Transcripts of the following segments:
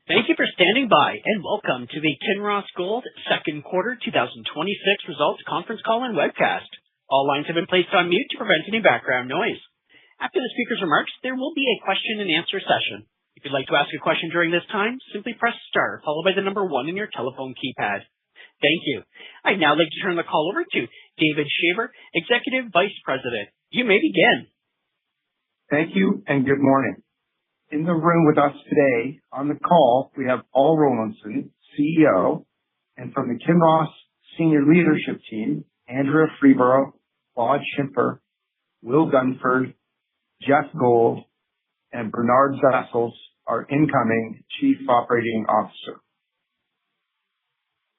Thank you for standing by, and welcome to the Kinross Gold second quarter 2026 results conference call and webcast. All lines have been placed on mute to prevent any background noise. After the speaker's remarks, there will be a question and answer session. If you'd like to ask a question during this time, simply press star followed by the number 1 on your telephone keypad. Thank you. I'd now like to turn the call over to David Shaver, Executive Vice President. You may begin. Thank you and good morning. In the room with us today on the call, we have Paul Rollinson, CEO, and from the Kinross senior leadership team, Andrea Freeborough, Claude Schimper, Will Dunford, Jeff Gold, and Bernard Vessels, our incoming Chief Operating Officer.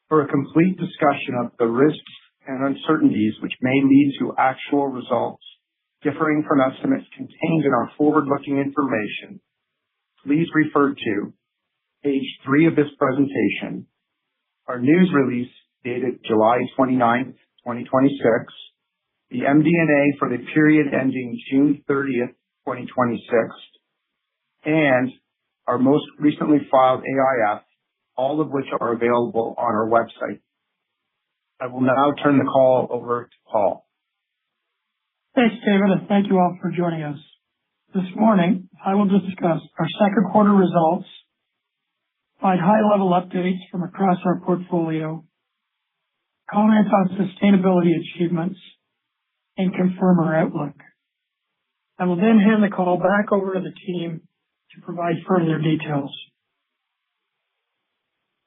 For a complete discussion of the risks and uncertainties which may lead to actual results differing from estimates contained in our forward-looking information, please refer to page 3 of this presentation, our news release dated July 29th, 2026, the MD&A for the period ending June 30th, 2026, and our most recently filed AIF, all of which are available on our website. I will now turn the call over to Paul. Thanks, David, and thank you all for joining us. This morning, I will discuss our second quarter results, provide high-level updates from across our portfolio, comment on sustainability achievements, and confirm our outlook. I will then hand the call back over to the team to provide further details.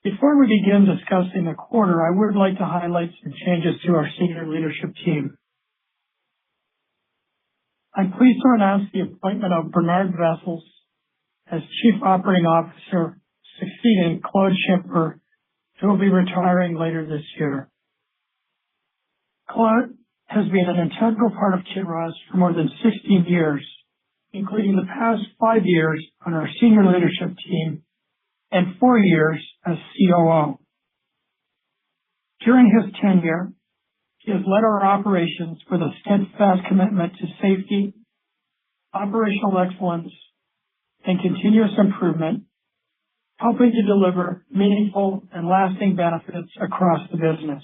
Before we begin discussing the quarter, I would like to highlight some changes to our senior leadership team. I'm pleased to announce the appointment of Bernard Vessels as Chief Operating Officer, succeeding Claude Schimper, who will be retiring later this year. Claude has been an integral part of Kinross for more than 16 years, including the past 5 years on our senior leadership team and 4 years as COO. During his tenure, he has led our operations with a steadfast commitment to safety, operational excellence, and continuous improvement, helping to deliver meaningful and lasting benefits across the business.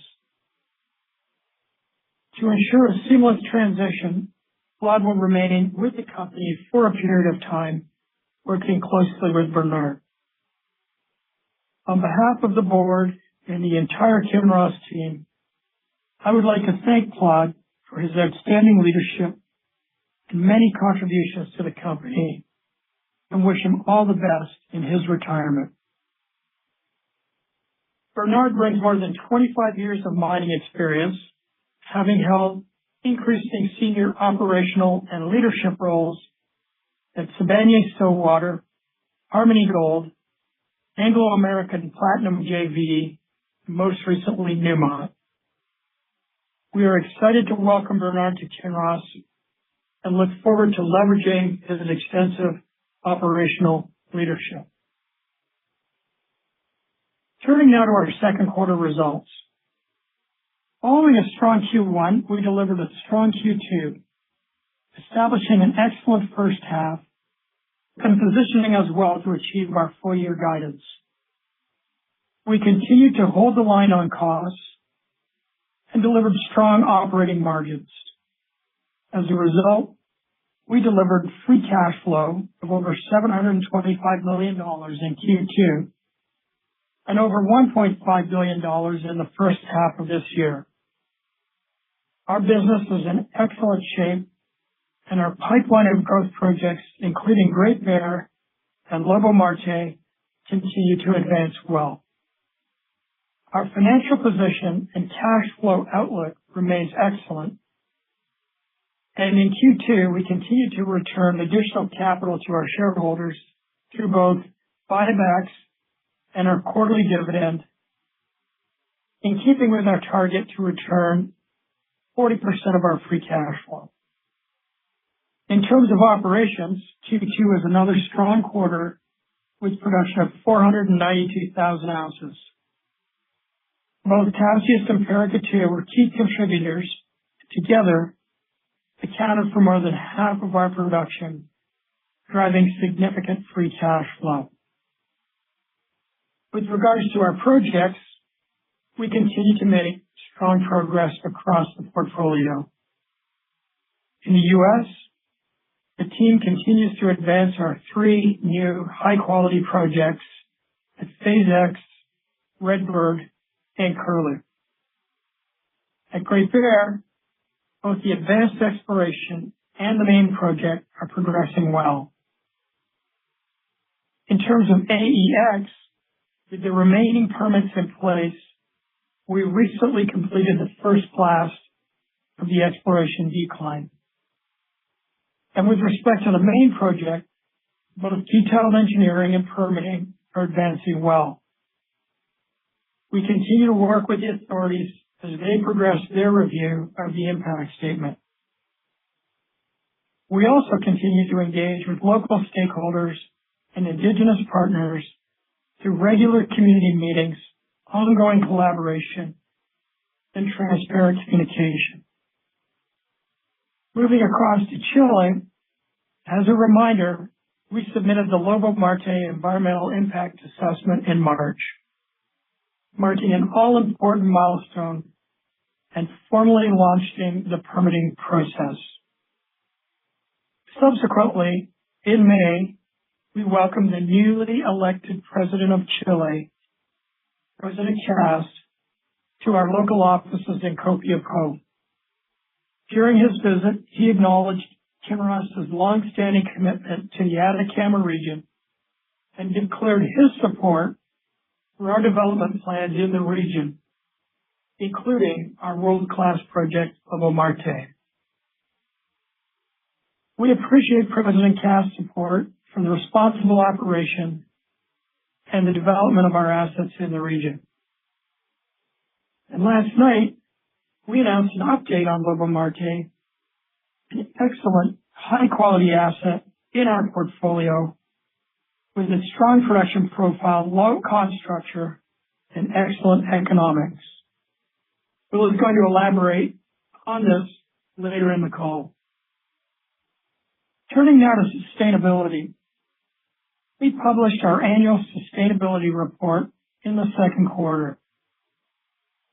To ensure a seamless transition, Claude will remain with the company for a period of time, working closely with Bernard. On behalf of the board and the entire Kinross team, I would like to thank Claude for his outstanding leadership and many contributions to the company and wish him all the best in his retirement. Bernard brings more than 25 years of mining experience, having held increasing senior operational and leadership roles at Sibanye-Stillwater, Harmony Gold, Anglo American Platinum JV, and most recently Newmont. We are excited to welcome Bernard to Kinross and look forward to leveraging his extensive operational leadership. Turning now to our second quarter results. Following a strong Q1, we delivered a strong Q2, establishing an excellent first half and positioning us well to achieve our full-year guidance. We continued to hold the line on costs and delivered strong operating margins. As a result, we delivered free cash flow of over $725 million in Q2 and over $1.5 billion in the first half of this year. Our business is in excellent shape, and our pipeline of growth projects, including Great Bear and Lobo-Marte, continue to advance well. Our financial position and cash flow outlook remains excellent. And in Q2, we continue to return additional capital to our shareholders through both buybacks and our quarterly dividend, in keeping with our target to return 40% of our free cash flow. In terms of operations, Q2 was another strong quarter with production of 492,000 ounces. Both Tasiast and Paracatu were key contributors. Together, accounted for more than half of our production, driving significant free cash flow. With regards to our projects, we continue to make strong progress across the portfolio. In the U.S., the team continues to advance our 3 new high-quality projects at Phase X, Redbird, and Curlew. At Great Bear, both the advanced exploration and the main project are progressing well. In terms of AEX, with the remaining permits in place, we recently completed the first blast of the exploration decline. And with respect to the main project, both detailed engineering and permitting are advancing well. We continue to work with the authorities as they progress their review of the impact statement. We also continue to engage with local stakeholders and Indigenous partners through regular community meetings, ongoing collaboration, and transparent communication. Moving across to Chile, as a reminder, we submitted the Lobo Marte Environmental Impact Assessment in March, marking an all-important milestone and formally launching the permitting process. Subsequently, in May, we welcomed the newly elected President of Chile, President Tasiast, to our local offices in Copiapó. During his visit, he acknowledged Kinross's long-standing commitment to the Atacama region and declared his support for our development plans in the region, including our world-class project, Lobo Marte. We appreciate President Tasiast's support for the responsible operation and the development of our assets in the region. And last night, we announced an update on Lobo Marte, an excellent, high-quality asset in our portfolio with its strong production profile, low cost structure, and excellent economics. Will is going to elaborate on this later in the call. Turning now to sustainability. We published our annual sustainability report in the second quarter.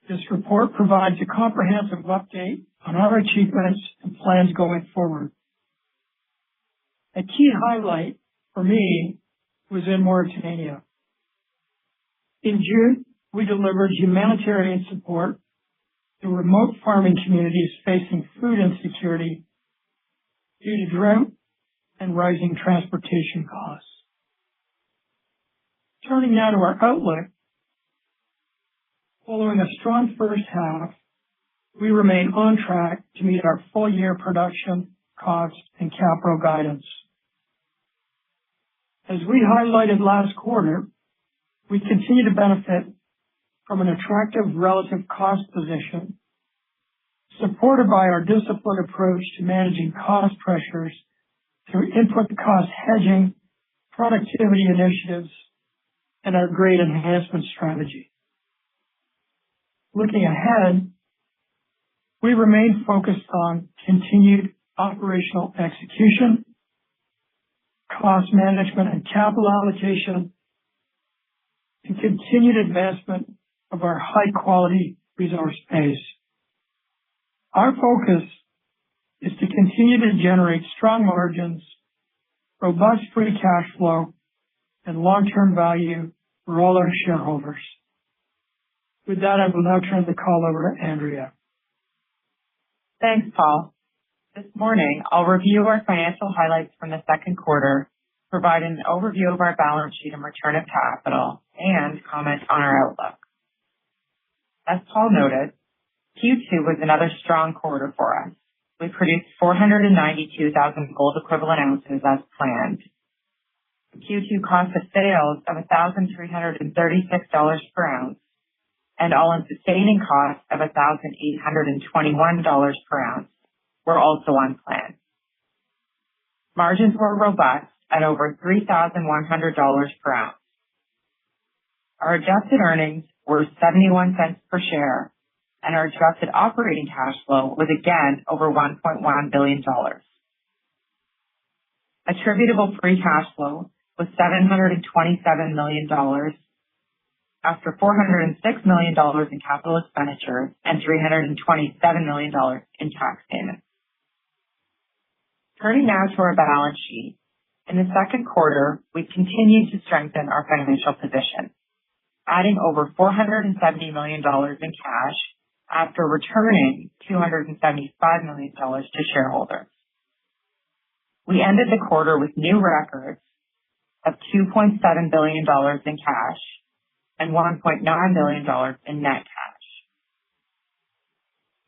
This report provides a comprehensive update on our achievements and plans going forward. A key highlight for me was in Mauritania. In June, we delivered humanitarian support to remote farming communities facing food insecurity due to drought and rising transportation costs. Turning now to our outlook. Following a strong first half, we remain on track to meet our full-year production, cost, and capital guidance. As we highlighted last quarter, we continue to benefit from an attractive relative cost position, supported by our disciplined approach to managing cost pressures through input cost hedging, productivity initiatives, and our grade enhancement strategy. Looking ahead, we remain focused on continued operational execution, cost management and capital allocation, and continued advancement of our high-quality resource base. Our focus is to continue to generate strong margins, robust free cash flow, and long-term value for all our shareholders. With that, I will now turn the call over to Andrea. Thanks, Paul. This morning, I'll review our financial highlights from the second quarter, provide an overview of our balance sheet and return of capital, and comment on our outlook. As Paul noted, Q2 was another strong quarter for us. We produced 492,000 gold equivalent ounces as planned. Q2 cost of sales of $1,336 per ounce and all-in sustaining costs of $1,821 per ounce were also on plan. Margins were robust at over $3,100 per ounce. Our adjusted earnings were 71 cents per share, and our adjusted operating cash flow was again over $1.1 billion. Attributable free cash flow was $727 million, after $406 million in capital expenditures and $327 million in tax payments. Turning now to our balance sheet. In the second quarter, we continued to strengthen our financial position, adding over $470 million in cash after returning $275 million to shareholders. We ended the quarter with new records of $2.7 billion in cash and $1.9 billion in net cash.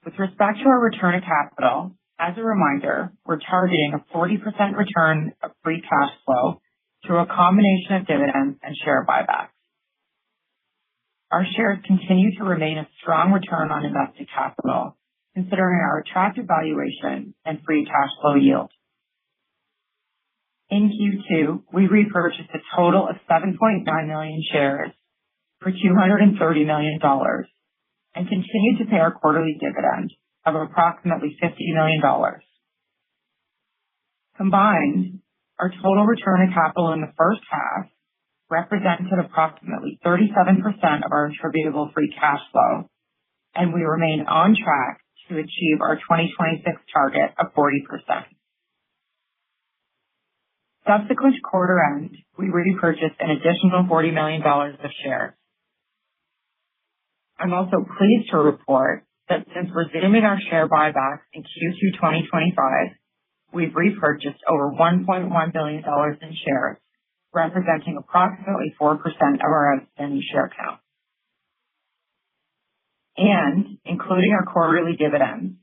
With respect to our return of capital, as a reminder, we're targeting a 40% return of free cash flow through a combination of dividends and share buybacks. Our shares continue to remain a strong return on invested capital, considering our attractive valuation and free cash flow yield. In Q2, we repurchased a total of 7.9 million shares for $230 million and continued to pay our quarterly dividend of approximately $50 million. Combined, our total return of capital in the first half represented approximately 37% of our attributable free cash flow, and we remain on track to achieve our 2026 target of 40%. Subsequent to quarter end, we repurchased an additional $40 million of shares. I'm also pleased to report that since resuming our share buybacks in Q2 2025, we've repurchased over $1.1 billion in shares, representing approximately 4% of our outstanding share count. And, including our quarterly dividends,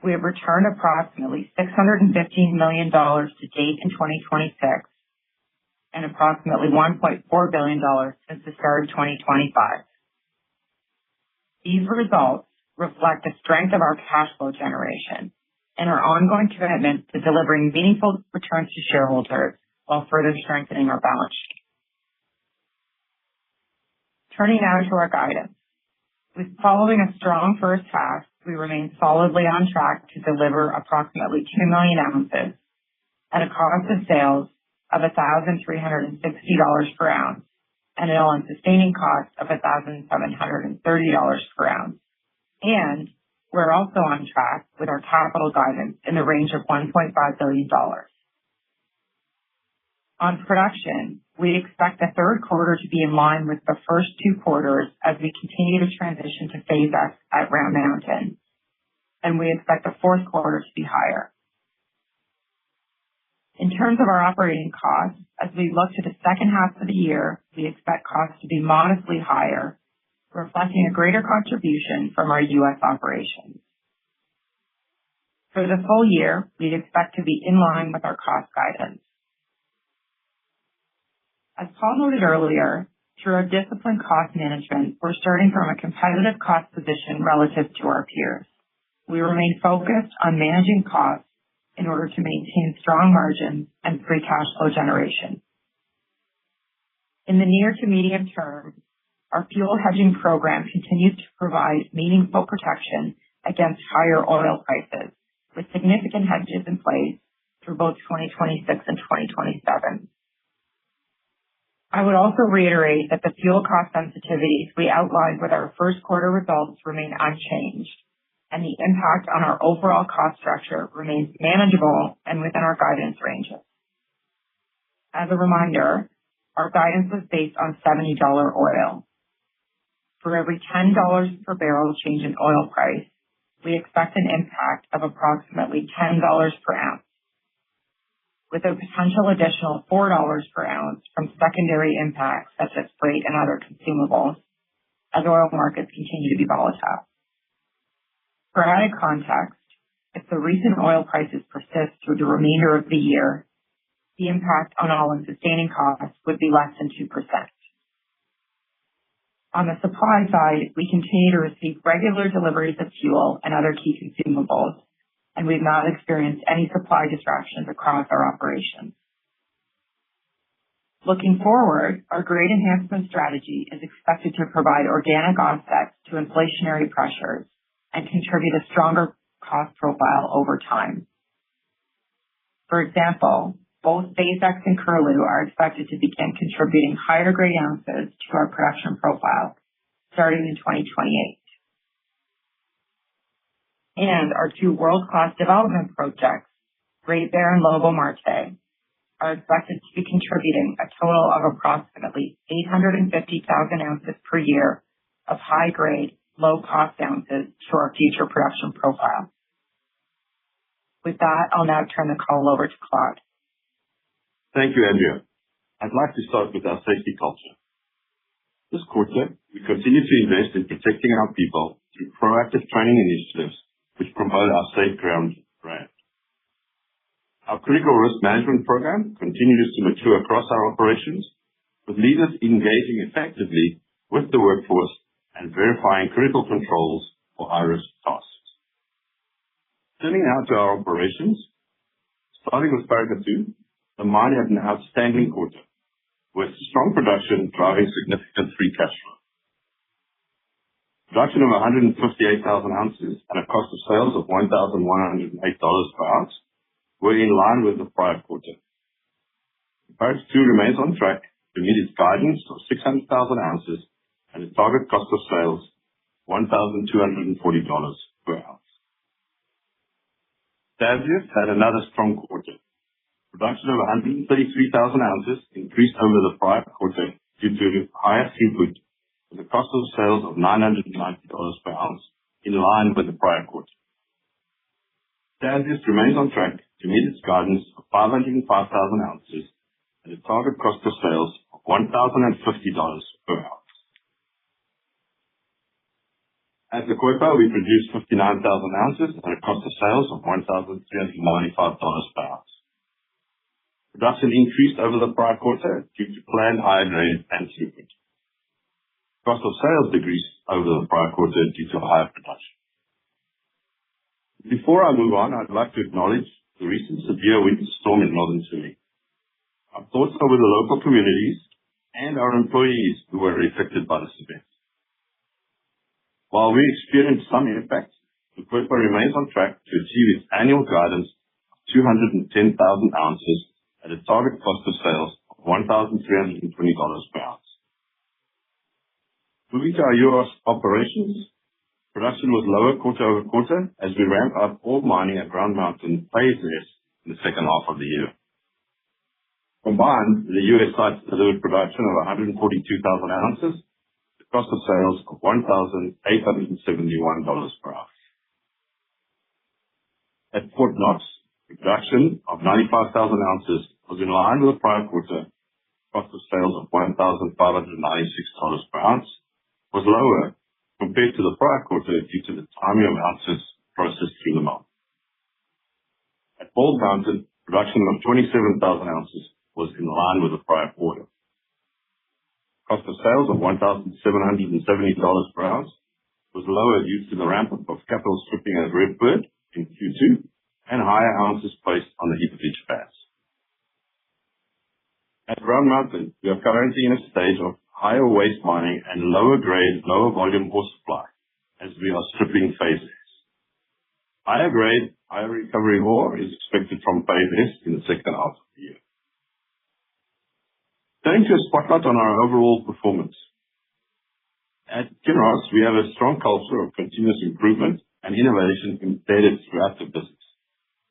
we have returned approximately $615 million to date in 2026 and approximately $1.4 billion since the start of 2025. These results reflect the strength of our cash flow generation and our ongoing commitment to delivering meaningful returns to shareholders while further strengthening our balance sheet. Turning now to our guidance. Following a strong first half, we remain solidly on track to deliver approximately 2 million ounces at a cost of sales of $1,360 per ounce and an all-in sustaining cost of $1,730 per ounce. And we're also on track with our capital guidance in the range of $1.5 billion. On production, we expect the third quarter to be in line with the first two quarters as we continue to transition to Phase X at Round Mountain, and we expect the fourth quarter to be higher. In terms of our operating costs, as we look to the second half of the year, we expect costs to be modestly higher, reflecting a greater contribution from our U.S. operations. For the full year, we expect to be in line with our cost guidance. As Paul noted earlier, through our disciplined cost management, we're starting from a competitive cost position relative to our peers. We remain focused on managing costs in order to maintain strong margins and free cash flow generation. In the near to medium term, our fuel hedging program continues to provide meaningful protection against higher oil prices, with significant hedges in place through both 2026 and 2027. I would also reiterate that the fuel cost sensitivities we outlined with our first quarter results remain unchanged, and the impact on our overall cost structure remains manageable and within our guidance ranges. As a reminder, our guidance was based on $70 oil. For every $10 per barrel change in oil price, we expect an impact of approximately $10 per ounce, with a potential additional $4 per ounce from secondary impacts such as freight and other consumables, as oil markets continue to be volatile. For added context, if the recent oil prices persist through the remainder of the year, the impact on all-in sustaining costs would be less than 2%. On the supply side, we continue to receive regular deliveries of fuel and other key consumables, and we've not experienced any supply disruptions across our operations. Looking forward, our grade enhancement strategy is expected to provide organic offsets to inflationary pressures and contribute a stronger cost profile over time. For example, Both Tasiast and Curlew are expected to begin contributing higher grade ounces to our production profile starting in 2028. And our two world-class development projects, Great Bear and Lobo Marte, are expected to be contributing a total of approximately 850,000 ounces per year of high-grade, low-cost ounces to our future production profile. With that, I'll now turn the call over to Claude. Thank you, Andrea. I'd like to start with our safety culture. This quarter, we continue to invest in protecting our people through proactive training initiatives which promote our safe ground brand. Our critical risk management program continues to mature across our operations, with leaders engaging effectively with the workforce and verifying critical controls for high-risk tasks. Turning now to our operations. Starting with Paracatu, the mine had an outstanding quarter, with strong production driving significant free cash flow. Production of 158,000 ounces at a cost of sales of $1,108 per ounce were in line with the prior quarter. Paracatu remains on track to meet its guidance of 600,000 ounces at a target cost of sales $1,240 per ounce. Tasiast had another strong quarter. Production of 133,000 ounces increased over the prior quarter due to higher throughput, with a cost of sales of $990 per ounce, in line with the prior quarter. Tasiast remains on track to meet its guidance of 505,000 ounces at a target cost of sales of $1,050 per ounce. At La Coipa, we produced 59,000 ounces at a cost of sales of $1,395 per ounce. Production increased over the prior quarter due to planned higher grade and throughput. Cost of sales decreased over the prior quarter due to higher production. Before I move on, I'd like to acknowledge the recent severe winter storm in northern Chile. Our thoughts are with the local communities and our employees who were affected by this event. While we experienced some impact, La Coipa remains on track to achieve its annual guidance of 210,000 ounces at a target cost of sales of $1,320 per ounce. Moving to our U.S. operations, production was lower quarter-over-quarter as we ramp up ore mining at Round Mountain Phase S in the second half of the year. Combined, the U.S. sites delivered production of 142,000 ounces, the cost of sales of $1,871 per ounce. At Fort Knox, production of 95,000 ounces was in line with the prior quarter. Cost of sales of $1,596 per ounce was lower compared to the prior quarter due to the timing of ounces processed through the mill. At Bald Mountain, production of 27,000 ounces was in line with the prior quarter. Cost of sales of $1,770 per ounce was lower due to the ramp-up of capital stripping at Redbird in Q2 and higher ounces placed on the heap leach pads. At Round Mountain, we are currently in a stage of higher waste mining and lower grade, lower volume ore supply as we are stripping Phase S. Higher grade, higher recovery ore is expected from Phase S in the second half of the year. Turning to a spotlight on our overall performance. At Kinross, we have a strong culture of continuous improvement and innovation embedded throughout the business,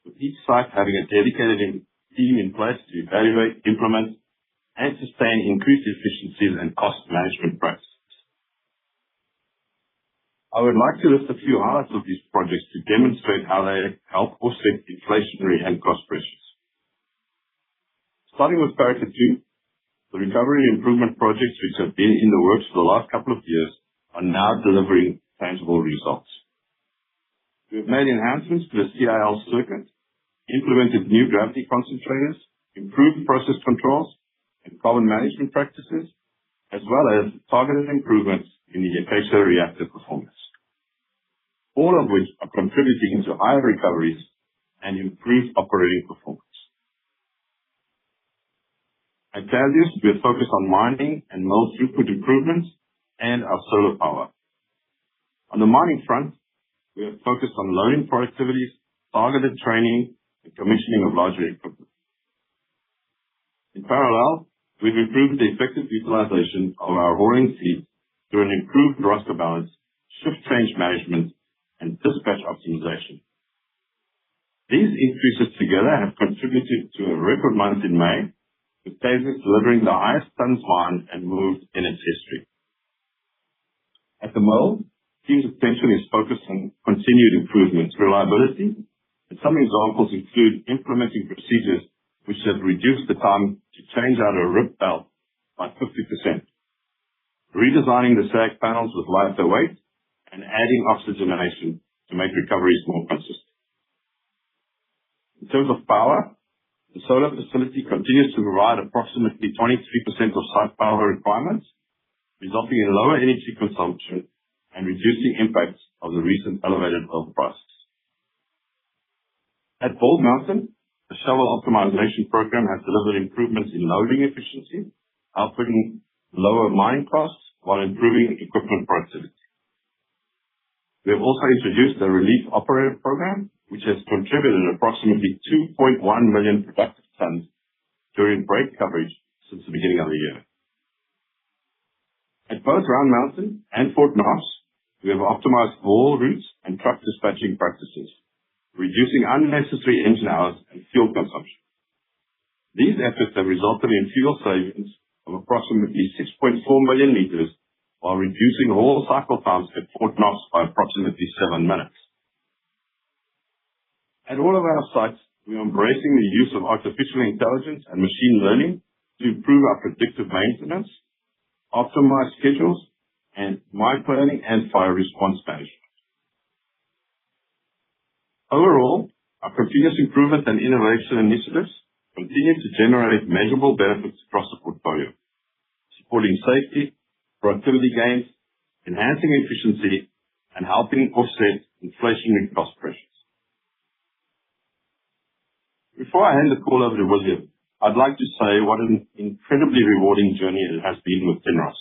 with each site having a dedicated team in place to evaluate, implement, and sustain increased efficiencies and cost management practices. I would like to list a few highlights of these projects to demonstrate how they help offset inflationary and cost pressures. Starting with Paracatu, the recovery improvement projects which have been in the works for the last couple of years are now delivering tangible results. We have made enhancements to the CIL circuit, implemented new gravity concentrators, improved process controls, and carbon management practices, as well as targeted improvements in the Acacia reactor performance, all of which are contributing to higher recoveries and improved operating performance. At Tasiast, we are focused on mining and mill throughput improvements and our solar power. On the mining front, we are focused on loading productivities, targeted training, and commissioning of larger equipment. In parallel, we've improved the effective utilization of our hauling fleet through an improved roster balance, shift change management, and dispatch optimization. These increases together have contributed to a record month in May, with Tasiast delivering the highest tons mined and moved in its history. At the mill, team's attention is focused on continued improvements, reliability, and some examples include implementing procedures which have reduced the time to change out a rib belt by 50%, redesigning the sag panels with lighter weight, and adding oxygenation to make recoveries more consistent. In terms of power, the solar facility continues to provide approximately 23% of site power requirements, resulting in lower energy consumption and reducing impacts of the recent elevated oil prices. At Bald Mountain, the shovel optimization program has delivered improvements in loading efficiency, outputting lower mining costs while improving equipment productivity. We have also introduced a relief operator program, which has contributed approximately 2.1 million productive tons during break coverage since the beginning of the year. At both Round Mountain and Fort Knox, we have optimized haul routes and truck dispatching practices, reducing unnecessary engine hours and fuel consumption. These efforts have resulted in fuel savings of approximately 6.4 million liters, while reducing haul cycle times at Fort Knox by approximately 7 minutes. At all of our sites, we are embracing the use of artificial intelligence and machine learning to improve our predictive maintenance, optimize schedules, and mine planning and fire response management. Overall, our continuous improvement and innovation initiatives continue to generate measurable benefits across the portfolio, supporting safety, productivity gains, enhancing efficiency, and helping offset inflationary cost pressures. Before I hand the call over to William, I'd like to say what an incredibly rewarding journey it has been with Kinross.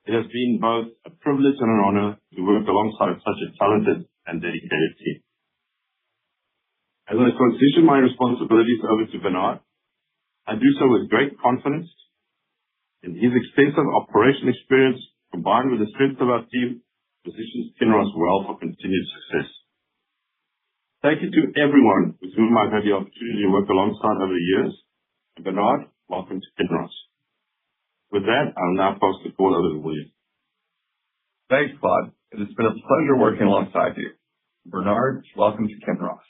It has been both a privilege and an honor to work alongside such a talented and dedicated team. As I transition my responsibilities over to Bernard, I do so with great confidence in his extensive operational experience, combined with the strength of our team, positions Kinross well for continued success. Thank you to everyone with whom I've had the opportunity to work alongside over the years. And Bernard, welcome to Kinross. With that, I'll now pass the call over to William. Thanks, Claude. It has been a pleasure working alongside you. Bernard, welcome to Kinross.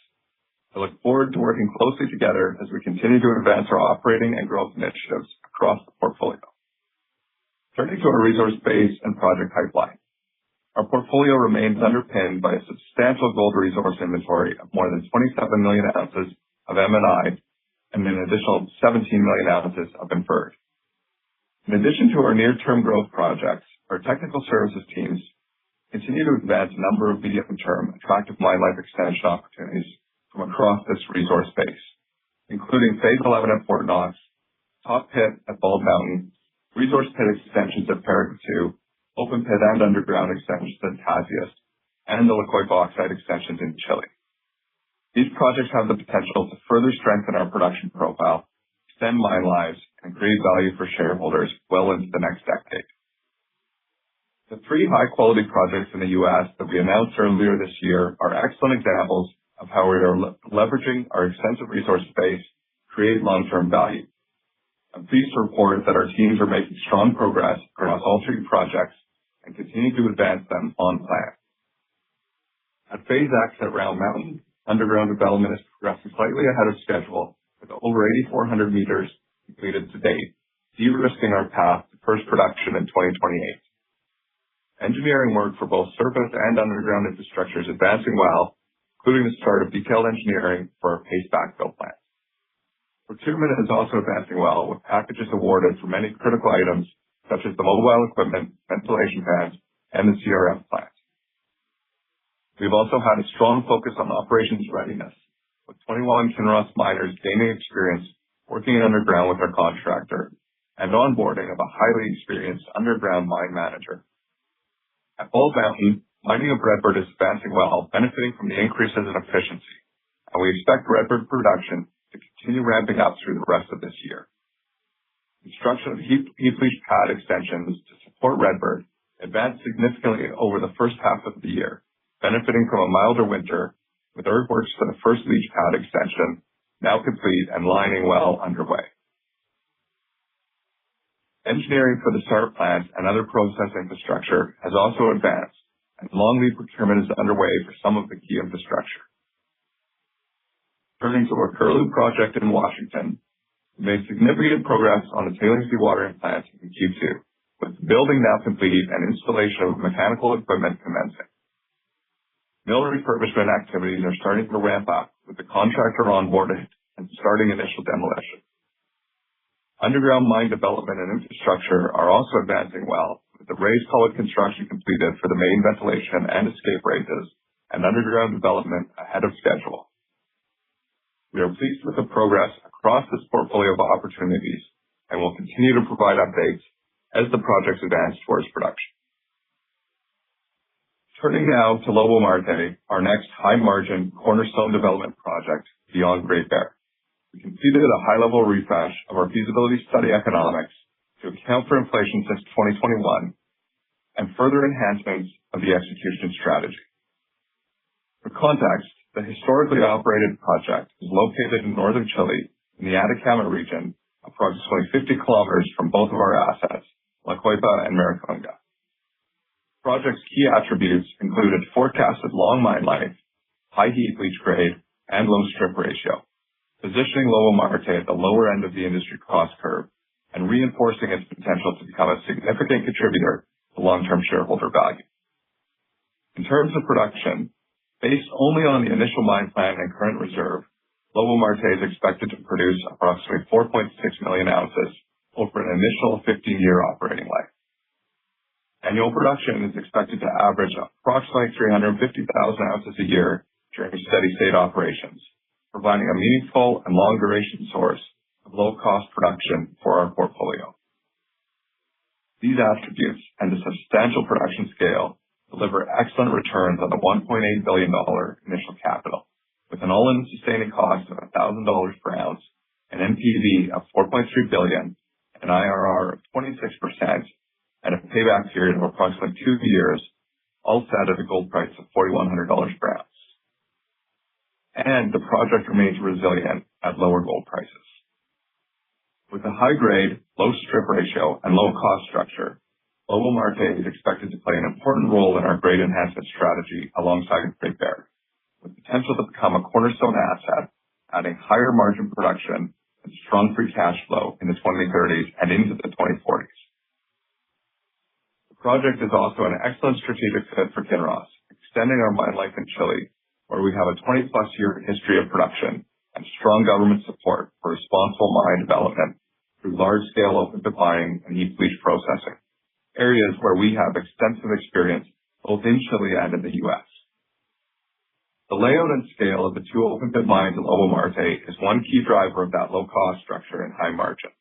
I look forward to working closely together as we continue to advance our operating and growth initiatives across the portfolio. Turning to our resource base and project pipeline. Our portfolio remains underpinned by a substantial gold resource inventory of more than 27 million ounces of M&I and an additional 17 million ounces of inferred. In addition to our near-term growth projects, our technical services teams continue to advance a number of medium-term attractive mine life extension opportunities from across this resource base, including Phase 11 at Fort Knox, Top Pit at Bald Mountain, resource pit extensions at Paracatu, open pit and underground extensions at Tasiast, and the La Coipa oxide extensions in Chile. These projects have the potential to further strengthen our production profile, extend mine lives, and create value for shareholders well into the next decade. The 3 high-quality projects in the U.S. that we announced earlier this year are excellent examples of how we are leveraging our extensive resource base to create long-term value. I'm pleased to report that our teams are making strong progress across all 3 projects and continue to advance them on plan. At Phase X at Round Mountain, underground development is progressing slightly ahead of schedule, with over 8,400 meters completed to date, de-risking our path to first production in 2028. Engineering work for both surface and underground infrastructure is advancing well, including the start of detailed engineering for our paste backfill plant. Procurement is also advancing well, with packages awarded for many critical items such as the mobile equipment, ventilation fans, and the CRF plant. We've also had a strong focus on operations readiness, with 21 Kinross miners gaining experience working underground with our contractor and onboarding of a highly experienced underground mine manager. At Bald Mountain, mining of Redbird is advancing well, benefiting from the increases in efficiency, and we expect Redbird production to continue ramping up through the rest of this year. construction of heap leach pad extensions to support Redbird advanced significantly over the first half of the year, benefiting from a milder winter, with earthworks for the first leach pad extension now complete and lining well underway. Engineering for the SART plant and other process infrastructure has also advanced, and long lead procurement is underway for some of the key infrastructure. Turning to our Curlew project in Washington, we made significant progress on the tailings dewatering plant in Q2, with the building now complete and installation of mechanical equipment commencing. Mill refurbishment activities are starting to ramp up, with the contractor onboarded and starting initial demolition. Underground mine development and infrastructure are also advancing well, with the raise culvert construction completed for the main ventilation and escape raises, and underground development ahead of schedule. We are pleased with the progress across this portfolio of opportunities and will continue to provide updates as the projects advance towards production. Turning now to Lobo-Marte, our next high-margin cornerstone development project beyond Great Bear. We completed a high-level refresh of our feasibility study economics to account for inflation since 2021 and further enhancements of the execution strategy. For context, the historically operated project is located in northern Chile in the Atacama region, approximately 50 kilometers from both of our assets, La Coipa and Maricunga. The project's key attributes included forecasted long mine life, high heap leach grade, and low strip ratio, positioning Lobo-Marte at the lower end of the industry cost curve and reinforcing its potential to become a significant contributor to long-term shareholder value. In terms of production, based only on the initial mine plan and current reserve, Lobo-Marte is expected to produce approximately 4.6 million ounces over an initial 15-year operating life. Annual production is expected to average approximately 350,000 ounces a year during steady-state operations, providing a meaningful and long-duration source of low-cost production for our portfolio. These attributes and the substantial production scale deliver excellent returns on the $1.8 billion initial capital, with an all-in sustaining cost of $1,000 per ounce, an NPV of $4.3 billion, an IRR of 26%, and a payback period of approximately 2 years, all set at a gold price of $4,100 per ounce. And the project remains resilient at lower gold prices. With a high-grade, low strip ratio, and low-cost structure, Lobo-Marte is expected to play an important role in our grade enhancement strategy alongside Great Bear, with potential to become a cornerstone asset, adding higher margin production and strong free cash flow in the 2030s and into the 2040s. The project is also an excellent strategic fit for Kinross, extending our mine life in Chile, where we have a 20-plus year history of production and strong government support for responsible mine development through large-scale open-pit mining and heap leach processing, areas where we have extensive experience both in Chile and in the U.S. The layout and scale of the two open-pit mines at Lobo-Marte is one key driver of that low-cost structure and high margin.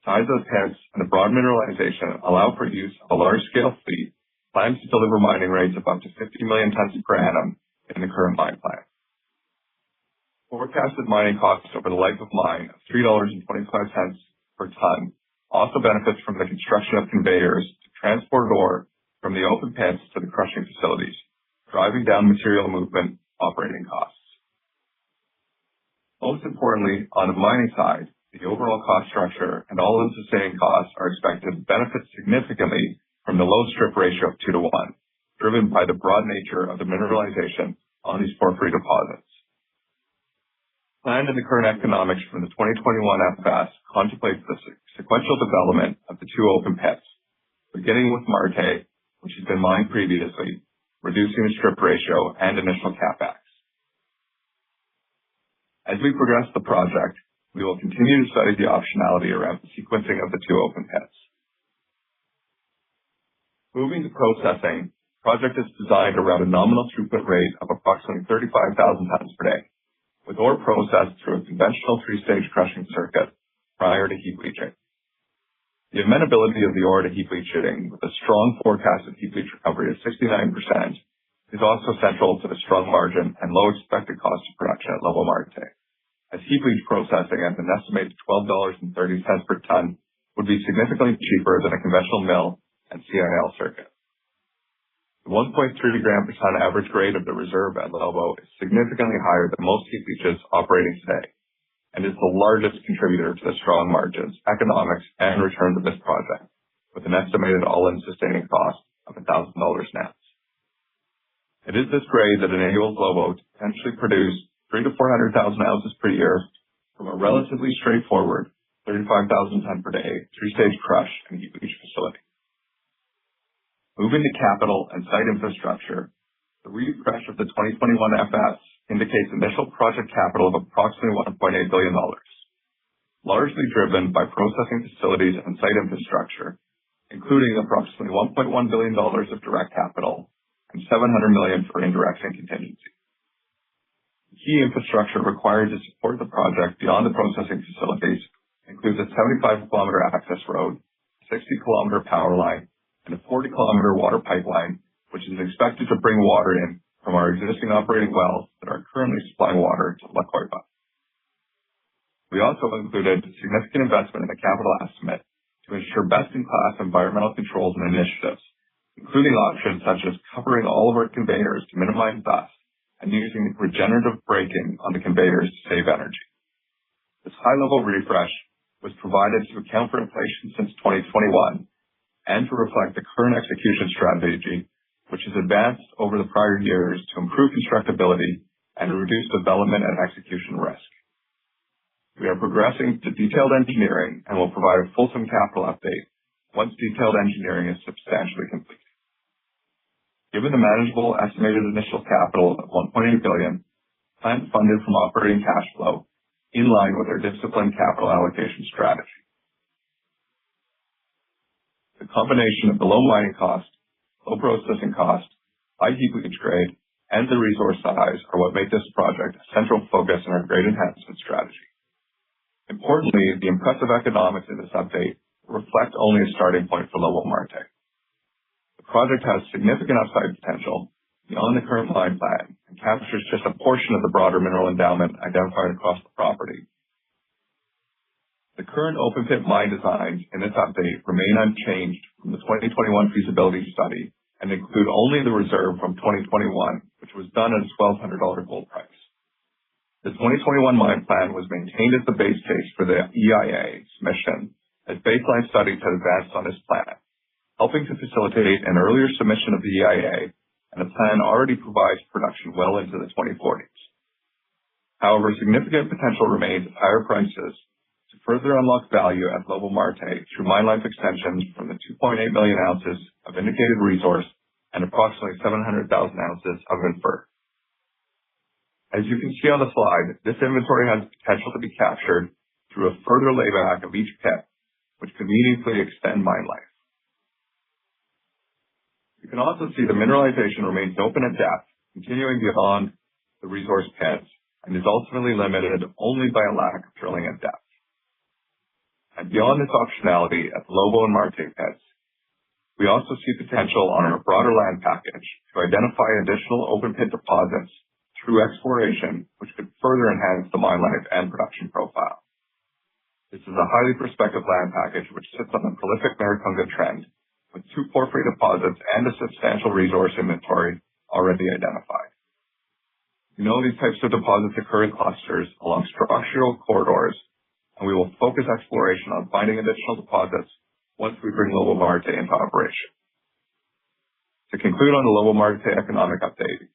Tasiast pits and the broad mineralization allow for use of a large-scale fleet planned to deliver mining rates of up to 50 million tons per annum in the current mine plan. Forecasted mining costs over the life of mine of $3.25 per ton also benefits from the construction of conveyors to transport ore from the open pits to the crushing facilities, driving down material movement operating costs. Most importantly, on the mining side, the overall cost structure and all-in sustaining costs are expected to benefit significantly from the low strip ratio of 2 to 1, driven by the broad nature of the mineralization on these porphyry deposits. Planned in the current economics from the 2021 FS contemplates the sequential development of the two open pits, beginning with Marte, which has been mined previously, reducing the strip ratio and initial capex. As we progress the project, we will continue to study the optionality around the sequencing of the two open pits. Moving to processing, the project is designed around a nominal throughput rate of approximately 35,000 tons per day, with ore processed through a conventional three-stage crushing circuit prior to heap leaching. The amenability of the ore to heap leaching, with a strong forecasted heap leach recovery of 69%, is also central to the strong margin and low expected cost of production at Lobo-Marte, as heap leach processing at an estimated $12.30 per ton would would be significantly cheaper than a conventional mill and CIL circuit. The 1.3 gram per ton average grade of the reserve at Lobo is significantly higher than most heap leaches operating today, and is the largest contributor to the strong margins, economics, and returns of this project, with an estimated all-in sustaining cost of $1,000 an ounce. It is this grade that enables Lobo to potentially produce 300,000 to 400,000 ounces per year from a relatively straightforward 35,000 ton per day, 3-stage crush and heap leach facility. Moving to capital and site infrastructure, the refresh of the 2021 FS indicates initial project capital of approximately $1.8 billion, largely driven by processing facilities and site infrastructure, including approximately $1.1 billion of direct capital and $700 million for indirect and contingency. The key infrastructure required to support the project beyond the processing facilities includes a 75-kilometer access road, 60-kilometer power line, and a 40-kilometer water pipeline, which is expected to bring water in from our existing operating wells that are currently supplying water to La Coipa. We also included significant investment in the capital estimate to ensure best-in-class environmental controls and initiatives, including options such as covering all of our conveyors to minimize dust and using regenerative braking on the conveyors to save energy. This high-level refresh was provided to account for inflation since 2021 and to reflect the current execution strategy, which has advanced over the prior years to improve constructability and reduce development and execution risk. We are progressing to detailed engineering and will provide a fulsome capital update once detailed engineering is substantially complete. Given the manageable estimated initial capital of $1.8 billion, planned funded from operating cash flow, in line with our disciplined capital allocation strategy. The combination of the low mining cost, low processing cost, high heap leach grade, and the resource size are what make this project a central focus in our grade enhancement strategy. Importantly, the impressive economics in this update reflect only a starting point for Lobo Marte. The project has significant upside potential beyond the current mine plan and captures just a portion of the broader mineral endowment identified across the property. The current open pit mine designs in this update remain unchanged from the 2021 feasibility study and include only the reserve from 2021, which was done at a $1,200 gold price. The 2021 mine plan was maintained as the base case for the EIA submission, as baseline studies had advanced on this plan, helping to facilitate an earlier submission of the EIA, and the plan already provides production well into the 2040s. However, significant potential remains at higher prices to further unlock value at Lobo Marte through mine life extensions from the 2.8 million ounces of indicated resource and approximately 700,000 ounces of inferred. As you can see on the slide, this inventory has the potential to be captured through a further layback of each pit, which could meaningfully extend mine life. You can also see the mineralization remains open at depth, continuing beyond the resource pits, and is ultimately limited only by a lack of drilling at depth. And beyond this optionality at the Lobo and Marte pits, we also see potential on our broader land package to identify additional open pit deposits through exploration, which could further enhance the mine life and production profile. This is a highly prospective land package which sits on the prolific Maricunga trend, with 2 porphyry deposits and a substantial resource inventory already identified. We know these types of deposits occur in clusters along structural corridors, and we will focus exploration on finding additional deposits once we bring Lobo Marte into operation. To conclude on the Lobo Marte economic update,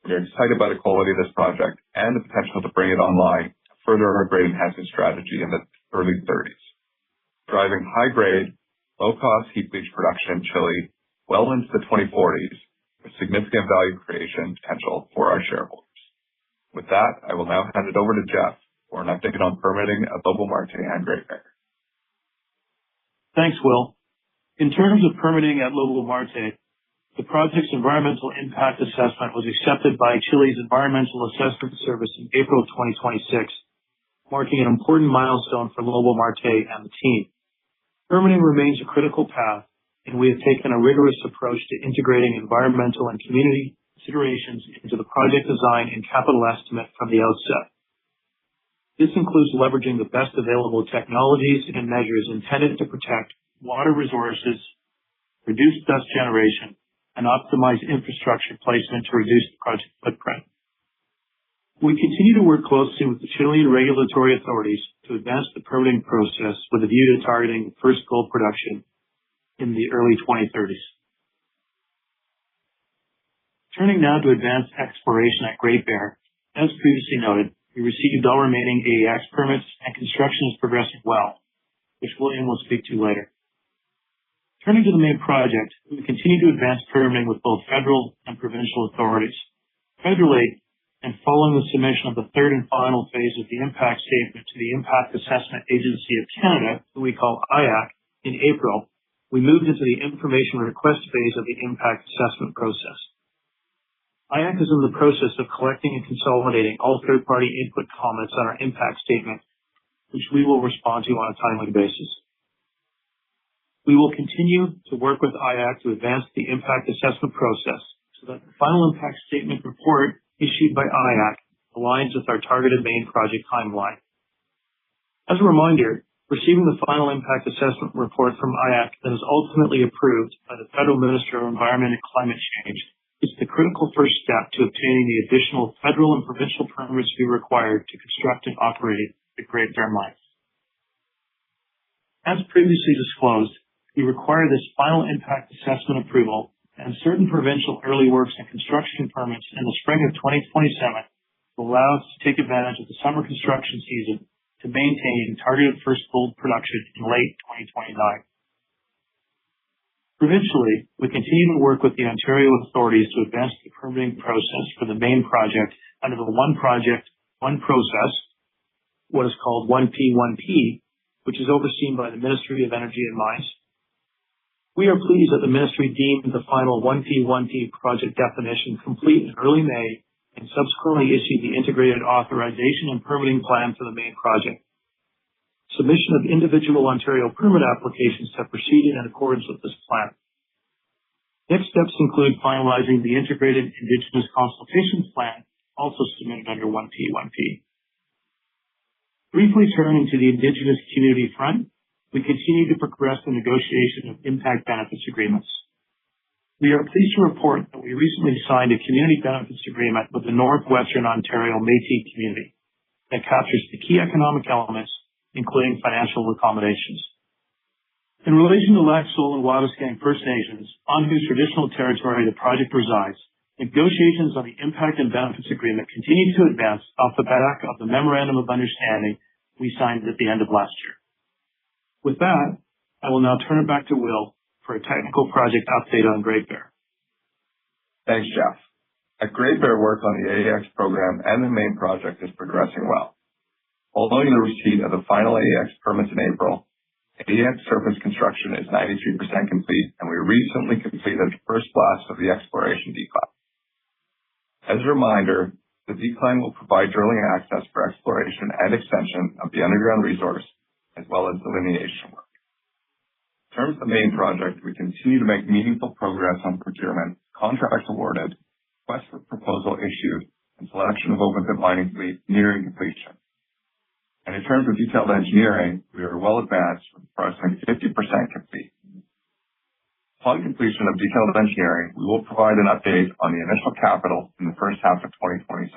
we are excited by the quality of this project and the potential to bring it online to further our grade enhancement strategy in the early 30s, driving high-grade, low-cost heap leach production in Chile well into the 2040s with significant value creation potential for our shareholders. With that, I will now hand it over to Jeff for an update on permitting at Lobo Marte and Great Bear. Thanks, Will. In terms of permitting at Lobo Marte, the project's environmental impact assessment was accepted by Chile's Environmental Assessment Service in April of 2026, marking an important milestone for Lobo Marte and the team. Permitting remains a critical path, and we have taken a rigorous approach to integrating environmental and community considerations into the project design and capital estimate from the outset. This includes leveraging the best available technologies and measures intended to protect water resources, reduce dust generation, and optimize infrastructure placement to reduce the project footprint. We continue to work closely with the Chilean regulatory authorities to advance the permitting process with a view to targeting first gold production in the early 2030s. Turning now to advanced exploration at Great Bear. As previously noted, we received all remaining AEX permits and construction is progressing well, which William will speak to later. Turning to the main project, we continue to advance permitting with both federal and provincial authorities. Federally, and following the submission of the third and final phase of the impact statement to the Impact Assessment Agency of Canada, who we call IAC, in April, we moved into the information request phase of the impact assessment process. IAC is in the process of collecting and consolidating all third-party input comments on our impact statement, which we will respond to on a timely basis. We will continue to work with IAC to advance the impact assessment process so that the final impact statement report issued by IAC aligns with our targeted main project timeline. As a reminder, receiving the final impact assessment report from IAC that is ultimately approved by the Federal Minister of Environment and Climate Change is the critical first step to obtaining the additional federal and provincial permits we required to construct and operate the Great Bear mine. As previously disclosed, we require this final impact assessment approval and certain provincial early works and construction permits in the spring of 2027 to allow us to take advantage of the summer construction season to maintain targeted first gold production in late 2029. Provincially, we continue to work with the Ontario authorities to advance the permitting process for the main project under the One Project, One Process, what is called 1P1P, which is overseen by the Ministry of Energy and Mines. We are pleased that the Ministry deemed the final 1P1P project definition complete in early May and subsequently issued the integrated authorization and permitting plan for the main project. Submission of individual Ontario permit applications have proceeded in accordance with this plan. Next steps include finalizing the integrated Indigenous consultation plan, also submitted under 1P1P. Briefly turning to the Indigenous community front, we continue to progress the negotiation of impact benefits agreements. We are pleased to report that we recently signed a community benefits agreement with the Northwestern Ontario Métis community that captures the key economic elements, including financial accommodations. In relation to Lac Seul and Wabascang First Nations, on whose traditional territory the project resides, negotiations on the impact and benefits agreement continue to advance off the back of the Memorandum of Understanding we signed at the end of last year. With that, I will now turn it back to Will for a technical project update on Great Bear. Thanks, Jeff. At Great Bear, work on the AEX program and the main project is progressing well. Following the receipt of the final AEX permits in April, AEX surface construction is 93% complete, and we recently completed the first blast of the exploration decline. As a reminder, the decline will provide drilling access for exploration and extension of the underground resource, as well as delineation work. In terms of the main project, we continue to make meaningful progress on procurement, contracts awarded, request for proposal issued, and selection of open pit mining fleet nearing completion. And in terms of detailed engineering, we are well advanced with approximately 50% complete. Upon completion of detailed engineering, we will provide an update on the initial capital in the first half of 2027,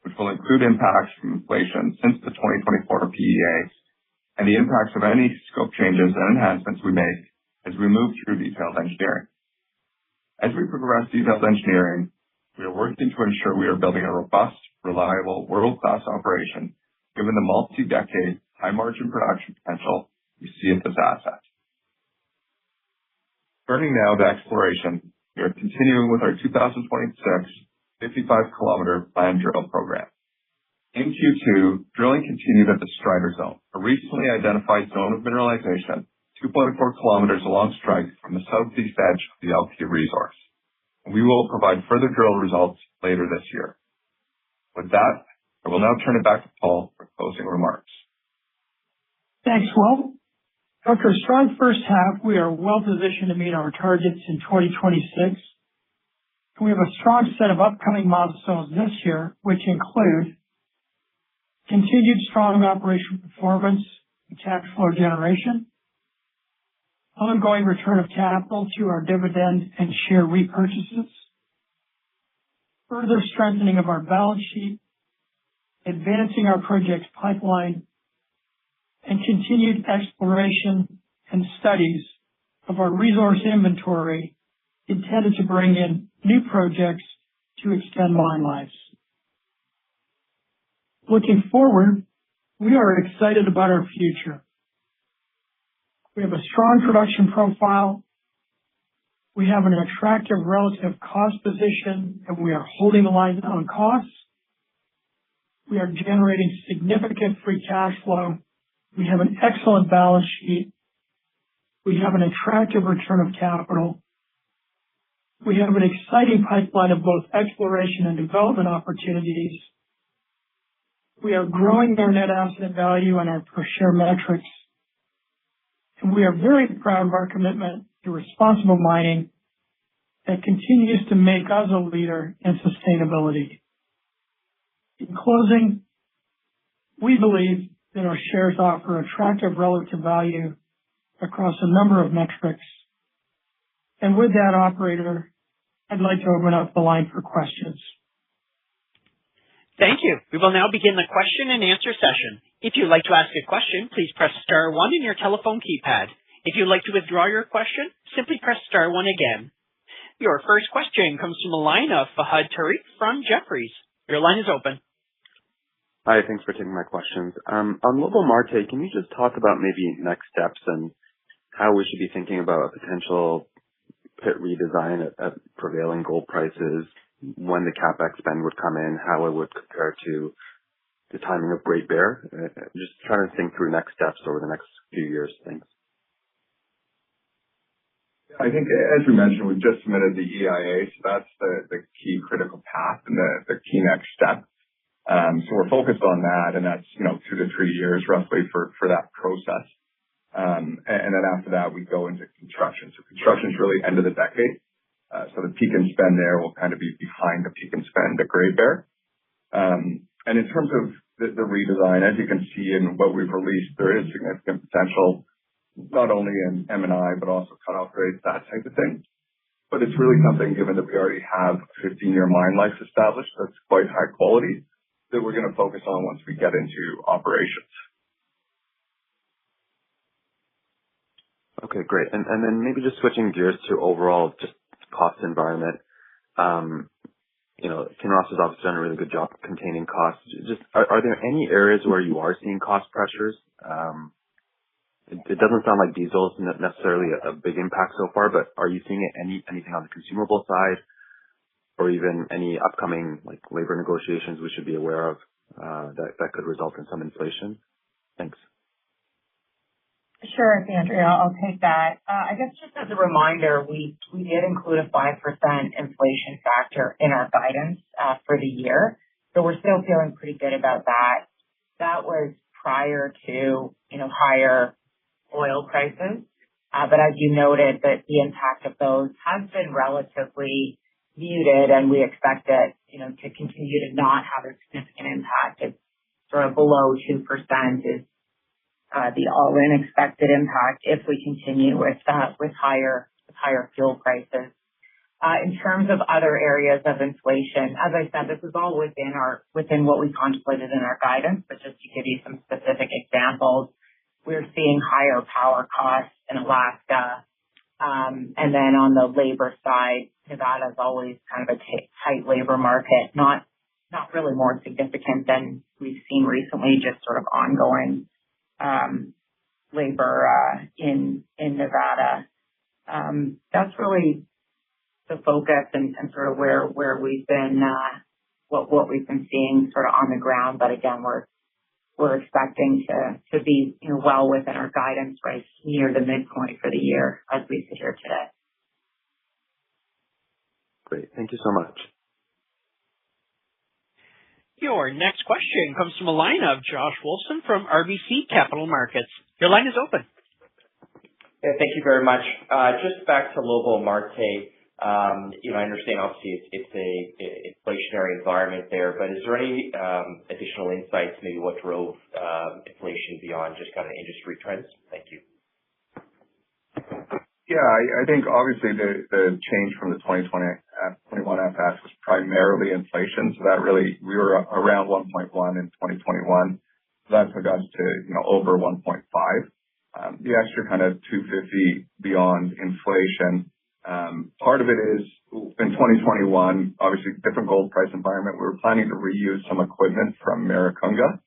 which will include impacts from inflation since the 2024 PEA and the impacts of any scope changes and enhancements we make as we move through detailed engineering. As we progress detailed engineering, we are working to ensure we are building a robust, reliable, world-class operation given the multi-decade high-margin production potential we see at this asset. Turning now to exploration, we are continuing with our 2026 55-kilometer planned drill program. In Q2, drilling continued at the Strider Zone, a recently identified zone of mineralization 2.4 kilometers along strike from the southeast edge of the LP resource. We will provide further drill results later this year. With that, I will now turn it back to Paul for closing remarks. Thanks, Will. After a strong first half, we are well positioned to meet our targets in 2026. We have a strong set of upcoming milestones this year, which include continued strong operational performance and cash flow generation, ongoing return of capital through our dividend and share repurchases, further strengthening of our balance sheet, advancing our projects pipeline, and continued exploration and studies of our resource inventory intended to bring in new projects to extend mine lives. Looking forward, we are excited about our future. We have a strong production profile. We have an attractive relative cost position, and we are holding the line on costs. We are generating significant free cash flow. We have an excellent balance sheet. We have an attractive return of capital. We have an exciting pipeline of both exploration and development opportunities. We are growing our net asset value and our per share metrics. And we are very proud of our commitment to responsible mining that continues to make us a leader in sustainability. In closing, we believe that our shares offer attractive relative value across a number of metrics. And with that, operator, I'd like to open up the line for questions. Thank you. We will now begin the question and answer session. If you'd like to ask a question, please press star 1 on your telephone keypad. If you'd like to withdraw your question, simply press star 1 again. Your first question comes from the line of Fahad Tariq from Jefferies. Your line is open. Hi, thanks for taking my questions. On Lobo Marte, can you just talk about maybe next steps and how we should be thinking about a potential pit redesign at prevailing gold prices, when the CapEx spend would come in, how it would compare to the timing of Great Bear? Just trying to think through next steps over the next few years. Thanks. I think, as we mentioned, we've just submitted the EIA, so that's the key critical path and the key next step. So we're focused on that, and that's 2 to 3 years roughly for that process. And then after that, we go into construction. So construction is really end of the decade. So the peak and spend there will kind of be behind the peak and spend at Great Bear. And in terms of the redesign, as you can see in what we've released, there is significant potential, not only in M&I, but also cutoff grades, that type of thing. But it's really something, given that we already have a 15-year mine life established, that's quite high quality, that we're going to focus on once we get into operations. Okay, great. And then maybe just switching gears to overall just cost environment. Kinross has obviously done a really good job containing costs. Just are there any areas where you are seeing cost pressures? It doesn't sound like diesel is necessarily a big impact so far, but are you seeing anything on the consumable side, or even any upcoming labor negotiations we should be aware of that could result in some inflation? Thanks. Sure, Andrea, I'll take that. I guess just as a reminder, we did include a 5% inflation factor in our guidance for the year. So we're still feeling pretty good about that. That was prior to, higher oil prices. But as you noted, that the impact of those has been relatively muted, and we expect it, to continue to not have a significant impact. It's sort of below 2% is the all-in expected impact if we continue with higher fuel prices. In terms of other areas of inflation, as I said, this is all within what we contemplated in our guidance, but just to give you some specific examples, we're seeing higher power costs in Alaska. And then on the labor side, Nevada is always kind of a tight labor market, not really more significant than we've seen recently, just sort of ongoing labor in Nevada. That's really the focus and sort of where we've been, what we've been seeing sort of on the ground. But again, we're expecting to be well within our guidance right near the midpoint for the year as we sit here today. Great. Thank you so much. Your next question comes from a line of Josh Wolfson from RBC Capital Markets. Your line is open. Yeah, thank you very much. Just back to Lobo Marte. I understand obviously it's a inflationary environment there, but is there any additional insights, maybe what drove inflation beyond just kind of industry trends? Thank you. Yeah, I think obviously the change from the 2021 FX was primarily inflation. So that really, we were around 1.1 in 2021. So that took us to, over 1.5. The extra kind of 250 beyond inflation. Part of it is in 2021, obviously different gold price environment. We were planning to reuse some equipment from Maricunga.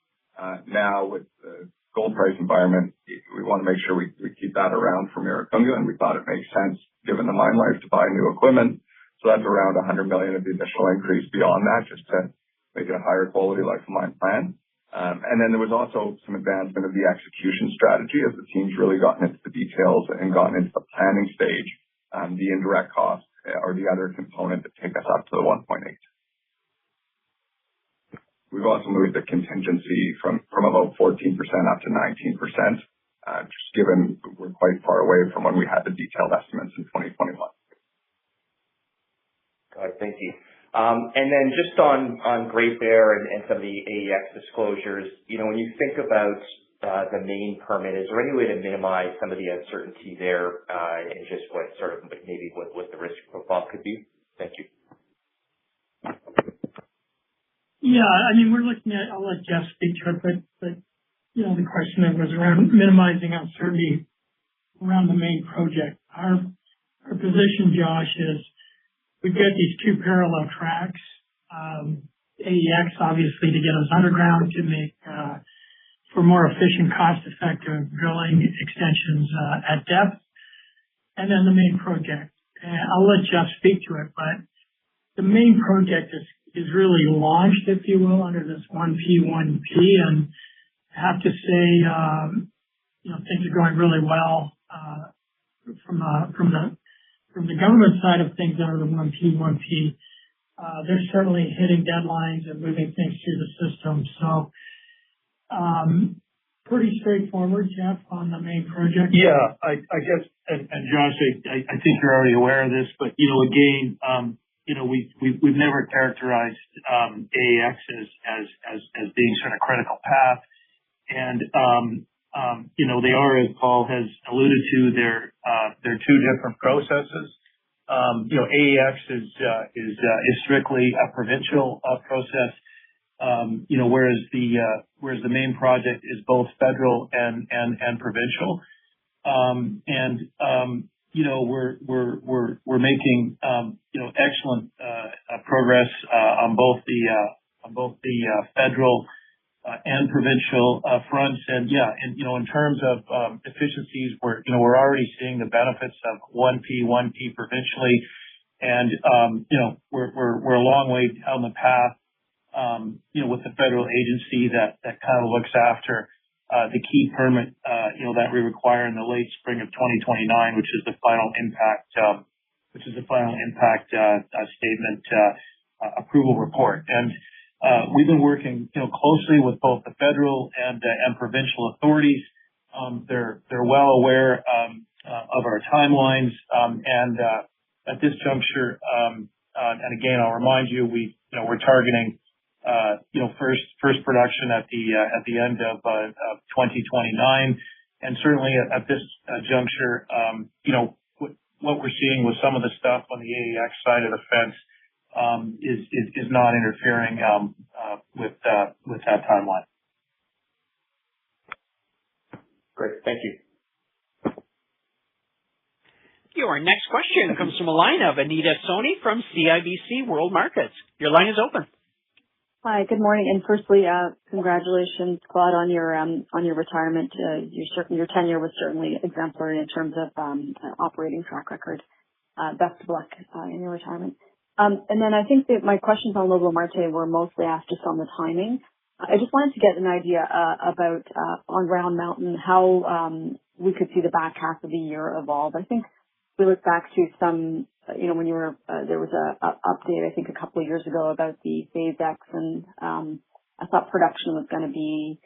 Now with the gold price environment, we want to make sure we keep that around for Maricunga, and we thought it makes sense given the mine life to buy new equipment. So that's around 100 million of the additional increase beyond that, just to make it a higher quality life of mine plan. And then there was also some advancement of the execution strategy as the team's really gotten into the details and gotten into the planning stage. The indirect costs are the other component that take us up to the 1.8. We've also moved the contingency from about 14% up to 19%, just given we're quite far away from when we had the detailed estimates in 2021. Got it. Thank you. And then just on Great Bear and some of the AEX disclosures, when you think about the main permit, is there any way to minimize some of the uncertainty there and just what sort of maybe what the risk profile could be? Thank you. Yeah, we're looking at, I'll let Jeff speak to it, but the question was around minimizing uncertainty around the main project. Our position, Josh, is we've got these two parallel tracks. AEX, obviously, to get us underground to make for more efficient, cost-effective drilling extensions at depth, and then the main project. And I'll let Jeff speak to it, but the main project is really launched, if you will, under this 1P. And I have to say, things are going really well from the government side of things under the 1P. They're certainly hitting deadlines and moving things through the system. So pretty straightforward, Jeff, on the main project. Yeah, I guess, and Josh, I think you're already aware of this, but again, we've never characterized AEX as being sort of critical path, and they are, as Paul has alluded to, they're two different processes. AEX is strictly a provincial process, whereas the main project is both federal and provincial, we're making excellent progress on both the federal and provincial fronts, and in terms of efficiencies, we're already seeing the benefits of 1P provincially, and we're a long way down the path with the federal agency that kind of looks after the key permit, that we require in the late spring of 2029, which is the final impact statement approval report. And we've been working, closely with both the federal and provincial authorities. They're well aware of our timelines, and at this juncture, and again, I'll remind you, we're targeting first production at the end of 2029, and certainly at this juncture, what we're seeing with some of the stuff on the AEX side of the fence is not interfering with that timeline. Great, thank you. Your next question comes from a line of Anita Soni from CIBC World Markets. Your line is open. Hi, good morning. And firstly, congratulations, Claude, on your retirement. Your tenure was certainly exemplary in terms of operating track record. Best of luck in your retirement. And then I think that my questions on Lobo Marte were mostly asked just on the timing. I just wanted to get an idea about on Round Mountain how we could see the back half of the year evolve. I think we look back to some, when you were, there was a update, I think a couple of years ago about the Phase X, and I thought production was going to be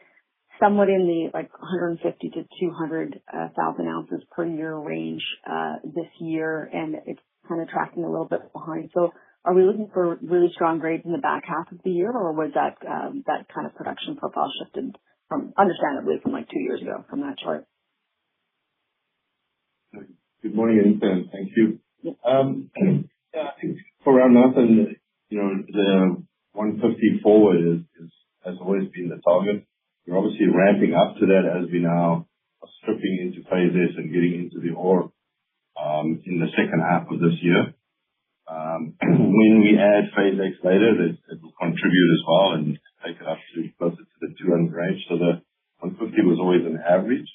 somewhat in the 150 to 200,000 ounces per year range this year, and it's kind of tracking a little bit behind. So are we looking for really strong grades in the back half of the year, or was that kind of production profile shifted from, understandably, from like 2 years ago from that chart? Good morning, and thank you. Yeah. I think for Round Mountain, the 150 forward has always been the target. We're obviously ramping up to that as we now are stripping into Phase S and getting into the ore in the second half of this year. When we add Phase X later, it will contribute as well and take it up to closer to the 200 range. So the 150 was always an average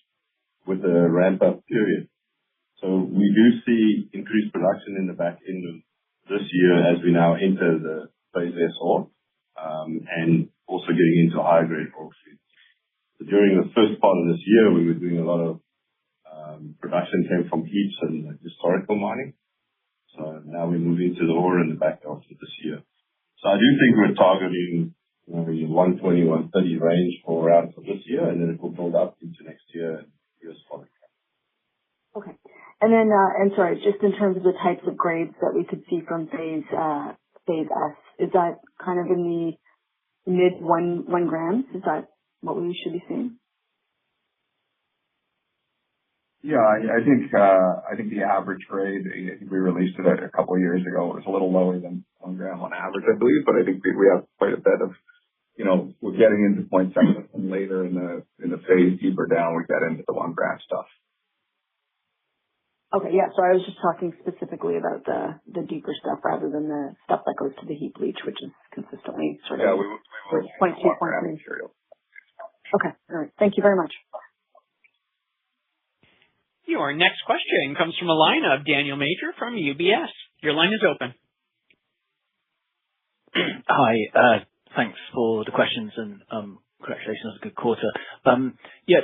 with a ramp-up period. So we do see increased production in the back end of this year as we now enter the Phase S ore, and also getting into higher grade ore feeds. So during the first part of this year, we were doing a lot of production came from heaps and historical mining. So now we're moving to the ore in the back half of this year. So I do think we're targeting the 120, 130 range for round for this year, and then it will build up into next year and years following. Okay. And then, sorry, just in terms of the types of grades that we could see from Phase S, is that kind of in the mid 1 grams? Is that what we should be seeing? Yeah, I think the average grade, I think we released it a couple of years ago. It was a little lower than 1 gram on average, I believe, but I think we have quite a bit of, we're getting into 0.7 and later in the phase deeper down, we get into the 1 gram stuff. Okay, yeah. So I was just talking specifically about the deeper stuff rather than the stuff that goes to the heap leach, which is consistently sort of 0.2, 0.3 material. Okay, all right. Thank you very much. Your next question comes from a line of Daniel Major from UBS. Your line is open. Hi, thanks for the questions and congratulations on a good quarter. Yeah,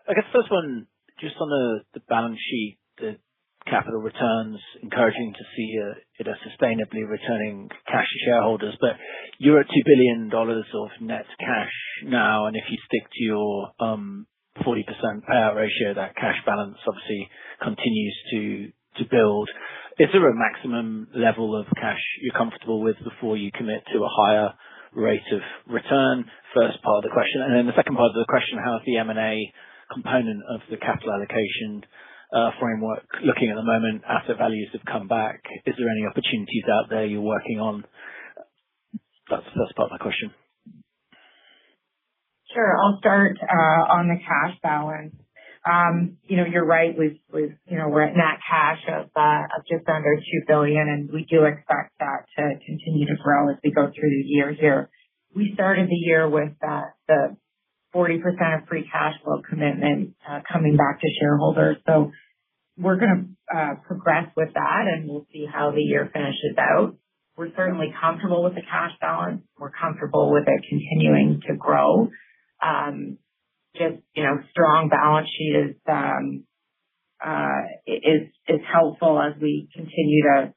I guess the first one, just on the balance sheet, the capital returns, encouraging to see it sustainably returning cash to shareholders. But you're at $2 billion of net cash now, and if you stick to your 40% payout ratio, that cash balance obviously continues to build. Is there a maximum level of cash you're comfortable with before you commit to a higher rate of return? First part of the question. And then the second part of the question, how's the M&A component of the capital allocation framework looking at the moment? Asset values have come back. Is there any opportunities out there you're working on? That's the first part of my question. Sure. I'll start on the cash balance. You're right. We're at net cash of just under $2 billion, and we do expect that to continue to grow as we go through the year here. We started the year with the 40% of free cash flow commitment coming back to shareholders. So we're going to progress with that, and we'll see how the year finishes out. We're certainly comfortable with the cash balance. We're comfortable with it continuing to grow. Strong balance sheet is helpful as we continue to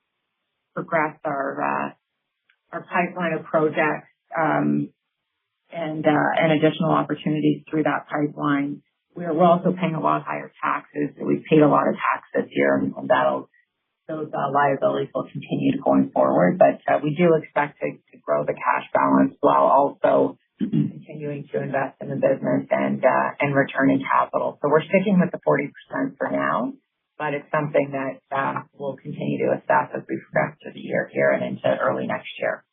progress our pipeline of projects and additional opportunities through that pipeline. We're also paying a lot higher taxes. We've paid a lot of tax this year, and those liabilities will continue going forward. But we do expect to grow the cash balance while also continuing to invest in the business and returning capital. So we're sticking with the 40% for now, but it's something that we'll continue to assess as we progress through the year here and into early next year.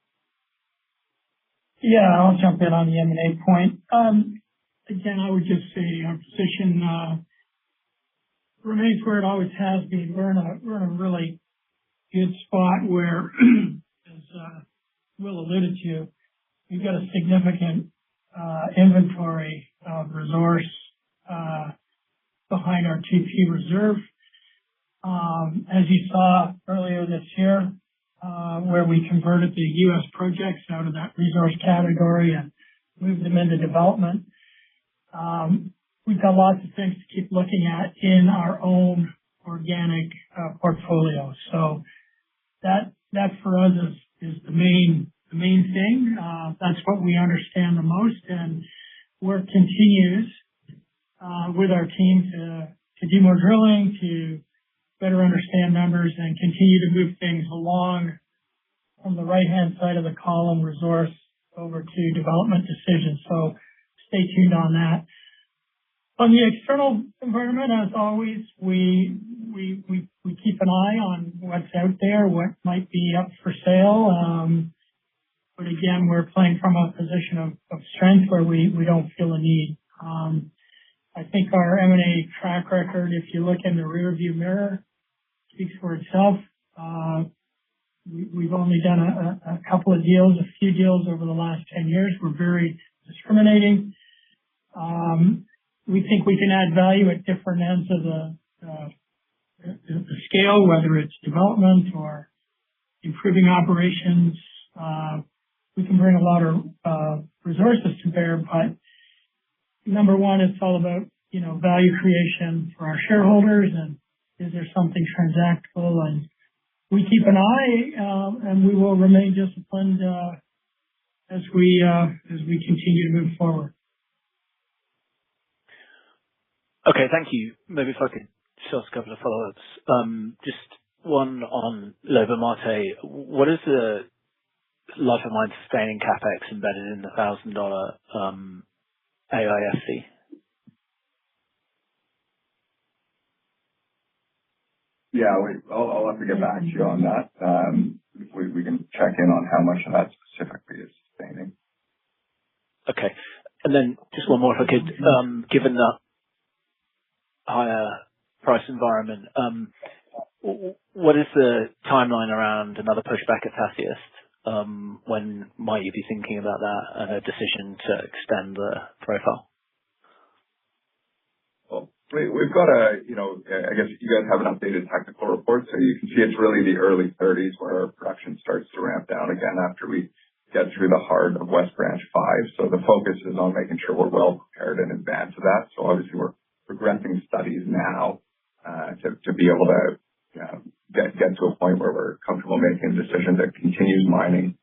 Yeah, I'll jump in on the M&A point. Again, I would just say our position remains where it always has been. We're in a really good spot where, as Will alluded to, we've got a significant inventory of resource behind our 2P reserve. As you saw earlier this year, where we converted the U.S. projects out of that resource category and moved them into development. We've got lots of things to keep looking at in our own organic portfolio. So that for us is the main thing. That's what we understand the most, and work continues with our team to do more drilling, to better understand numbers, and continue to move things along from the right-hand side of the column, resource, over to development decisions. So stay tuned on that. On the external environment, as always, we keep an eye on what's out there, what might be up for sale. But again, we're playing from a position of strength where we don't feel a need. I think our M&A track record, if you look in the rearview mirror, speaks for itself. We've only done a couple of deals, a few deals over the last 10 years. We're very discriminating. We think we can add value at different ends of the scale, whether it's development or improving operations. We can bring a lot of resources to bear, but number one, it's all about, value creation for our shareholders, and is there something transactable? And we keep an eye, and we will remain disciplined as we continue to move forward. Okay, thank you. Maybe if I could just ask a couple of follow-ups. Just one on Lobo Marte. What is the life of mine sustaining CapEx embedded in the $1,000 AISC? Yeah, I'll have to get back to you on that. We can check in on how much of that specifically is sustaining. Okay. And then just one more if I could. Given the higher price environment, what is the timeline around another pushback at Tasiast? When might you be thinking about that and a decision to extend the profile? Well, we've got I guess you guys have an updated technical report, so you can see it's really the early 30s where our production starts to ramp down again after we get through the heart of West Branch 5. So the focus is on making sure we're well prepared in advance of that. So obviously we're progressing studies now to be able to get to a point where we're comfortable making a decision that continues mining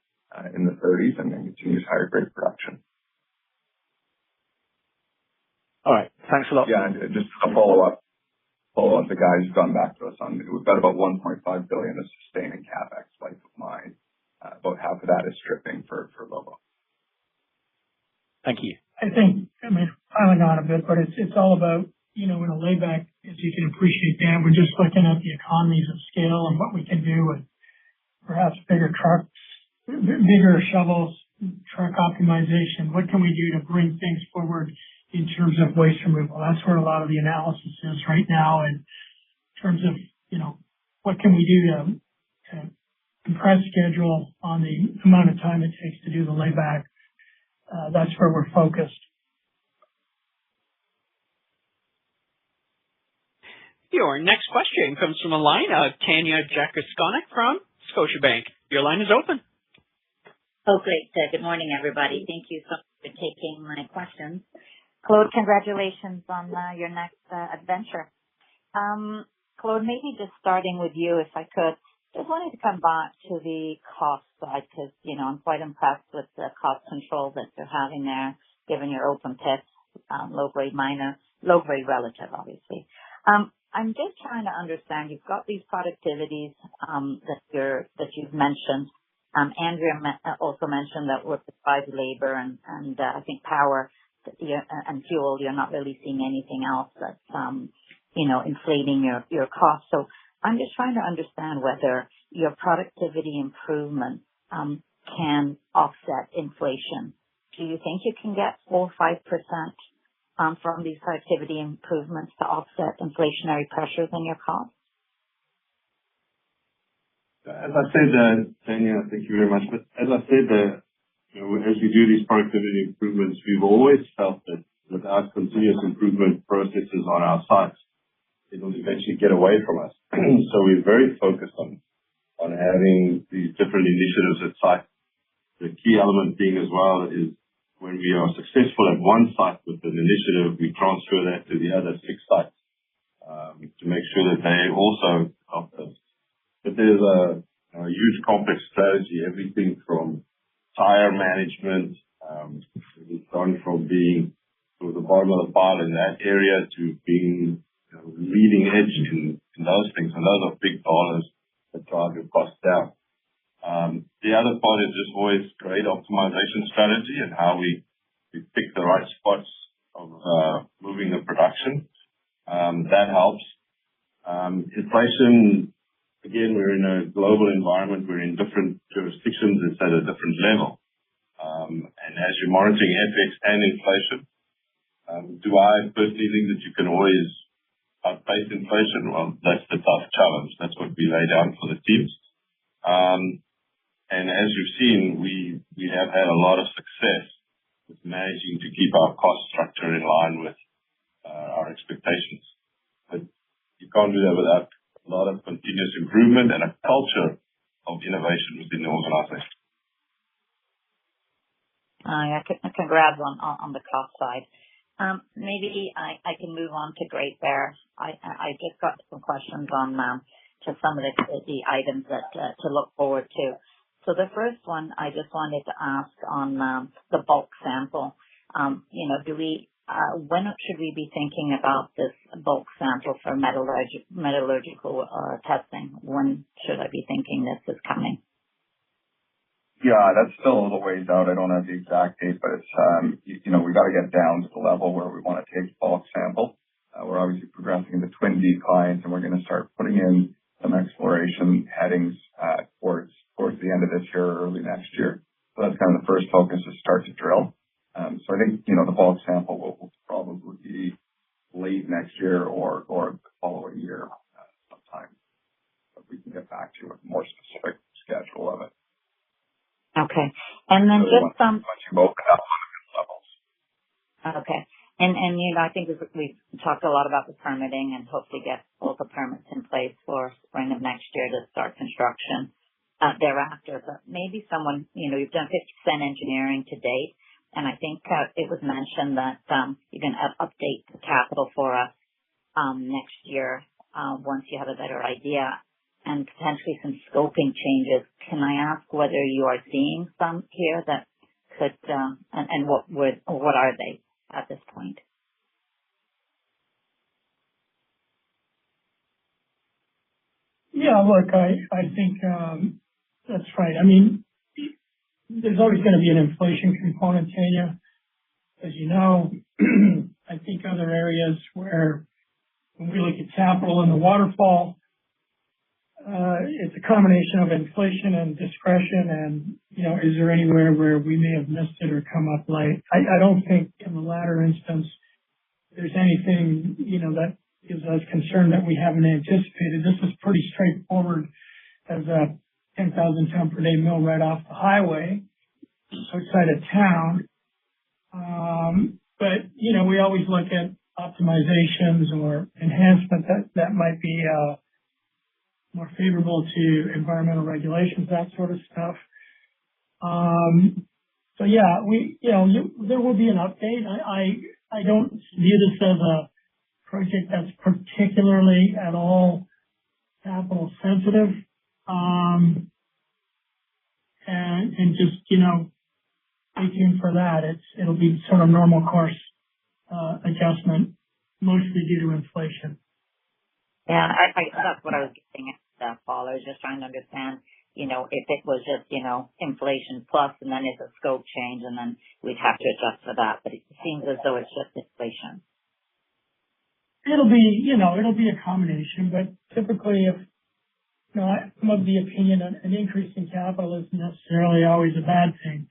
in the 30s and then continues higher grade production. All right. Thanks a lot. Yeah, and just a follow-up. The guys have gone back to us on, we've got about $1.5 billion of sustaining CapEx life of mine. About half of that is stripping for Lobo. Thank you. I think, piling on a bit, but it's all about, in a layback, as you can appreciate, Dan, we're just looking at the economies of scale and what we can do with perhaps bigger trucks, bigger shovels, truck optimization. What can we do to bring things forward in terms of waste removal? That's where a lot of the analysis is right now, in terms of, what can we do to compress schedule on the amount of time it takes to do the layback. That's where we're focused. Your next question comes from a line of Tanya Jakusconek from Scotiabank. Your line is open. Oh, great. Good morning, everybody. Thank you so much for taking my questions. Claude, congratulations on your next adventure. Claude, maybe just starting with you, if I could, just wanted to come back to the cost side because, I'm quite impressed with the cost control that you're having there, given your open pits, low-grade miner, low-grade relative, obviously. I'm just trying to understand, you've got these productivities that you've mentioned. Andrea also mentioned that with the price of labor and I think power and fuel, you're not really seeing anything else that's, inflating your costs. So I'm just trying to understand whether your productivity improvement can offset inflation. Do you think you can get 4 or 5% from these productivity improvements to offset inflationary pressures on your costs? As I said, Tanya, thank you very much. But as I said, as we do these productivity improvements, we've always felt that without continuous improvement processes on our sites, it will eventually get away from us. So we're very focused on having these different initiatives at site. The key element being as well is when we are successful at one site with an initiative, we transfer that to the other 6 sites to make sure that they also help us. But there's a huge complex strategy, everything from tire management, we've gone from being sort of the bottom of the pile in that area to being leading edge in and those things. And those are big dollars that drive your costs down. The other part is just always grade optimization strategy and how we pick the right spots of moving the production. That helps. Inflation, again, we're in a global environment. We're in different jurisdictions. It's at a different level. And as you're monitoring FX and inflation, do I personally think that you can always outpace inflation? Well, that's the tough challenge. That's what we lay down for the teams. And as you've seen, we have had a lot of success with managing to keep our cost structure in line with our expectations. But you can't do that without a lot of continuous improvement and a culture of innovation within the organization. Yeah, congrats on the cost side. Maybe I can move on to Great Bear. I just got some questions on to some of the items that to look forward to. So the first one I just wanted to ask on the bulk sample. When should we be thinking about this bulk sample for metallurgical testing? When should I be thinking this is coming? Yeah, that's still a little ways out. I don't have the exact date, but it's, we got to get down to the level where we want to take bulk sample. We're obviously progressing the Twin declines, and we're going to start putting in some exploration headings towards the end of this year or early next year. So that's kind of the first focus, is start to drill. So I think, the bulk sample will probably be late next year or the following year sometime. But we can get back to a more specific schedule of it. Okay. And then once you open up on the levels. Okay. And I think we've talked a lot about the permitting and hopefully get all the permits in place for spring of next year to start construction thereafter. But maybe someone, you've done 50% engineering to date, and I think it was mentioned that you're going to update the capital for us next year once you have a better idea, and potentially some scoping changes. Can I ask whether you are seeing some here that could, and what are they at this point? Yeah, look, I think that's right. I mean, there's always going to be an inflation component, Tanya. As you know, I think other areas where when we look at capital in the waterfall, it's a combination of inflation and discretion, and is there anywhere where we may have missed it or come up late? I don't think in the latter instance there's anything that gives us concern that we haven't anticipated. This is pretty straightforward as a 10,000 ton per day mill right off the highway outside of town. But we always look at optimizations or enhancement that might be more favorable to environmental regulations, that sort of stuff. So yeah, there will be an update. I don't view this as a project that's particularly at all capital sensitive. And just, stay tuned for that. It'll be sort of normal course, adjustment, mostly due to inflation. Yeah, that's what I was getting at, Paul. I was just trying to understand, if it was just, inflation plus, and then it's a scope change, and then we'd have to adjust for that. But it seems as though it's just inflation. It'll be a combination, but typically I'm of the opinion that an increase in capital isn't necessarily always a bad thing.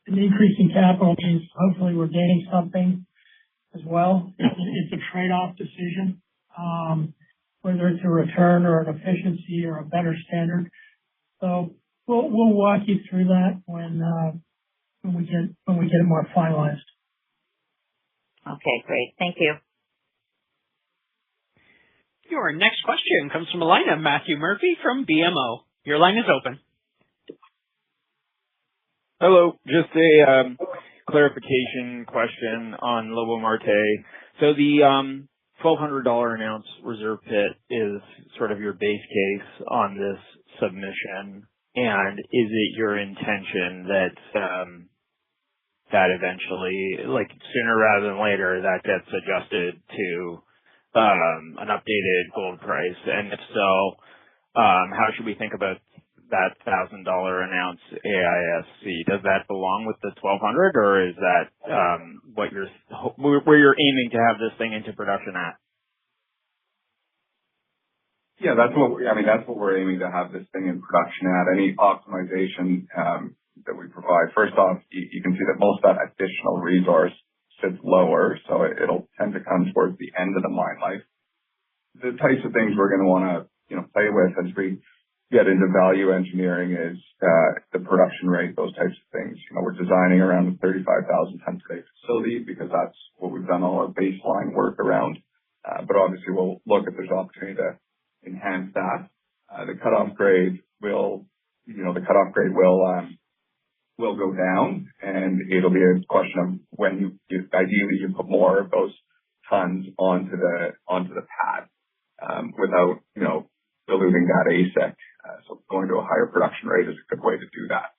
An increase in capital means hopefully we're gaining something as well. It's a trade-off decision, whether it's a return or an efficiency or a better standard. So we'll walk you through that when we get it more finalized. Okay, great. Thank you. Your next question comes from a line of Matthew Murphy from BMO. Your line is open. Hello. Just a clarification question on Lobo Marte. So the $1,200 an ounce reserve pit is sort of your base case on this submission, and is it your intention that eventually, like sooner rather than later, that gets adjusted to an updated gold price? And if so, how should we think about that $1,000 an ounce AISC? Does that belong with the 1,200, or is that where you're aiming to have this thing into production at? Yeah, that's what we're aiming to have this thing in production at. Any optimization that we provide, first off, you can see that most of that additional resource sits lower, so it'll tend to come towards the end of the mine life. The types of things we're going to want to play with as we get into value engineering is the production rate, those types of things. We're designing around a 35,000 ton per day facility because that's what we've done all our baseline work around. But obviously we'll look if there's opportunity to enhance that. The cutoff grade will go down, and it'll be a question of when ideally you put more of those tons onto the pad without diluting that AISC. So going to a higher production rate is a good way to do that.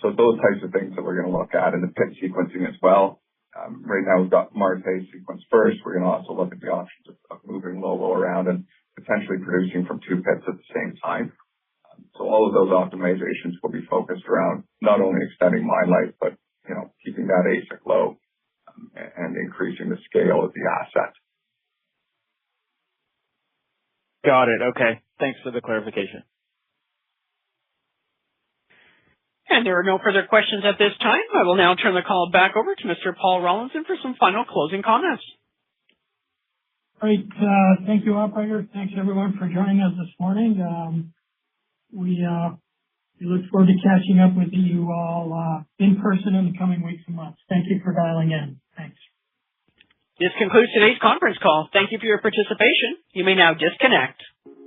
So those types of things that we're going to look at, and the pit sequencing as well. Right now we've got Marte sequence first. We're going to also look at the options of moving Lobo around and potentially producing from two pits at the same time. So all of those optimizations will be focused around not only extending mine life, but keeping that AISC low and increasing the scale of the asset. Got it. Okay. Thanks for the clarification. And there are no further questions at this time. I will now turn the call back over to Mr. Paul Rollinson for some final closing comments. Great. Thank you, operator. Thanks everyone for joining us this morning. We look forward to catching up with you all in person in the coming weeks and months. Thank you for dialing in. Thanks. This concludes today's conference call. Thank you for your participation. You may now disconnect.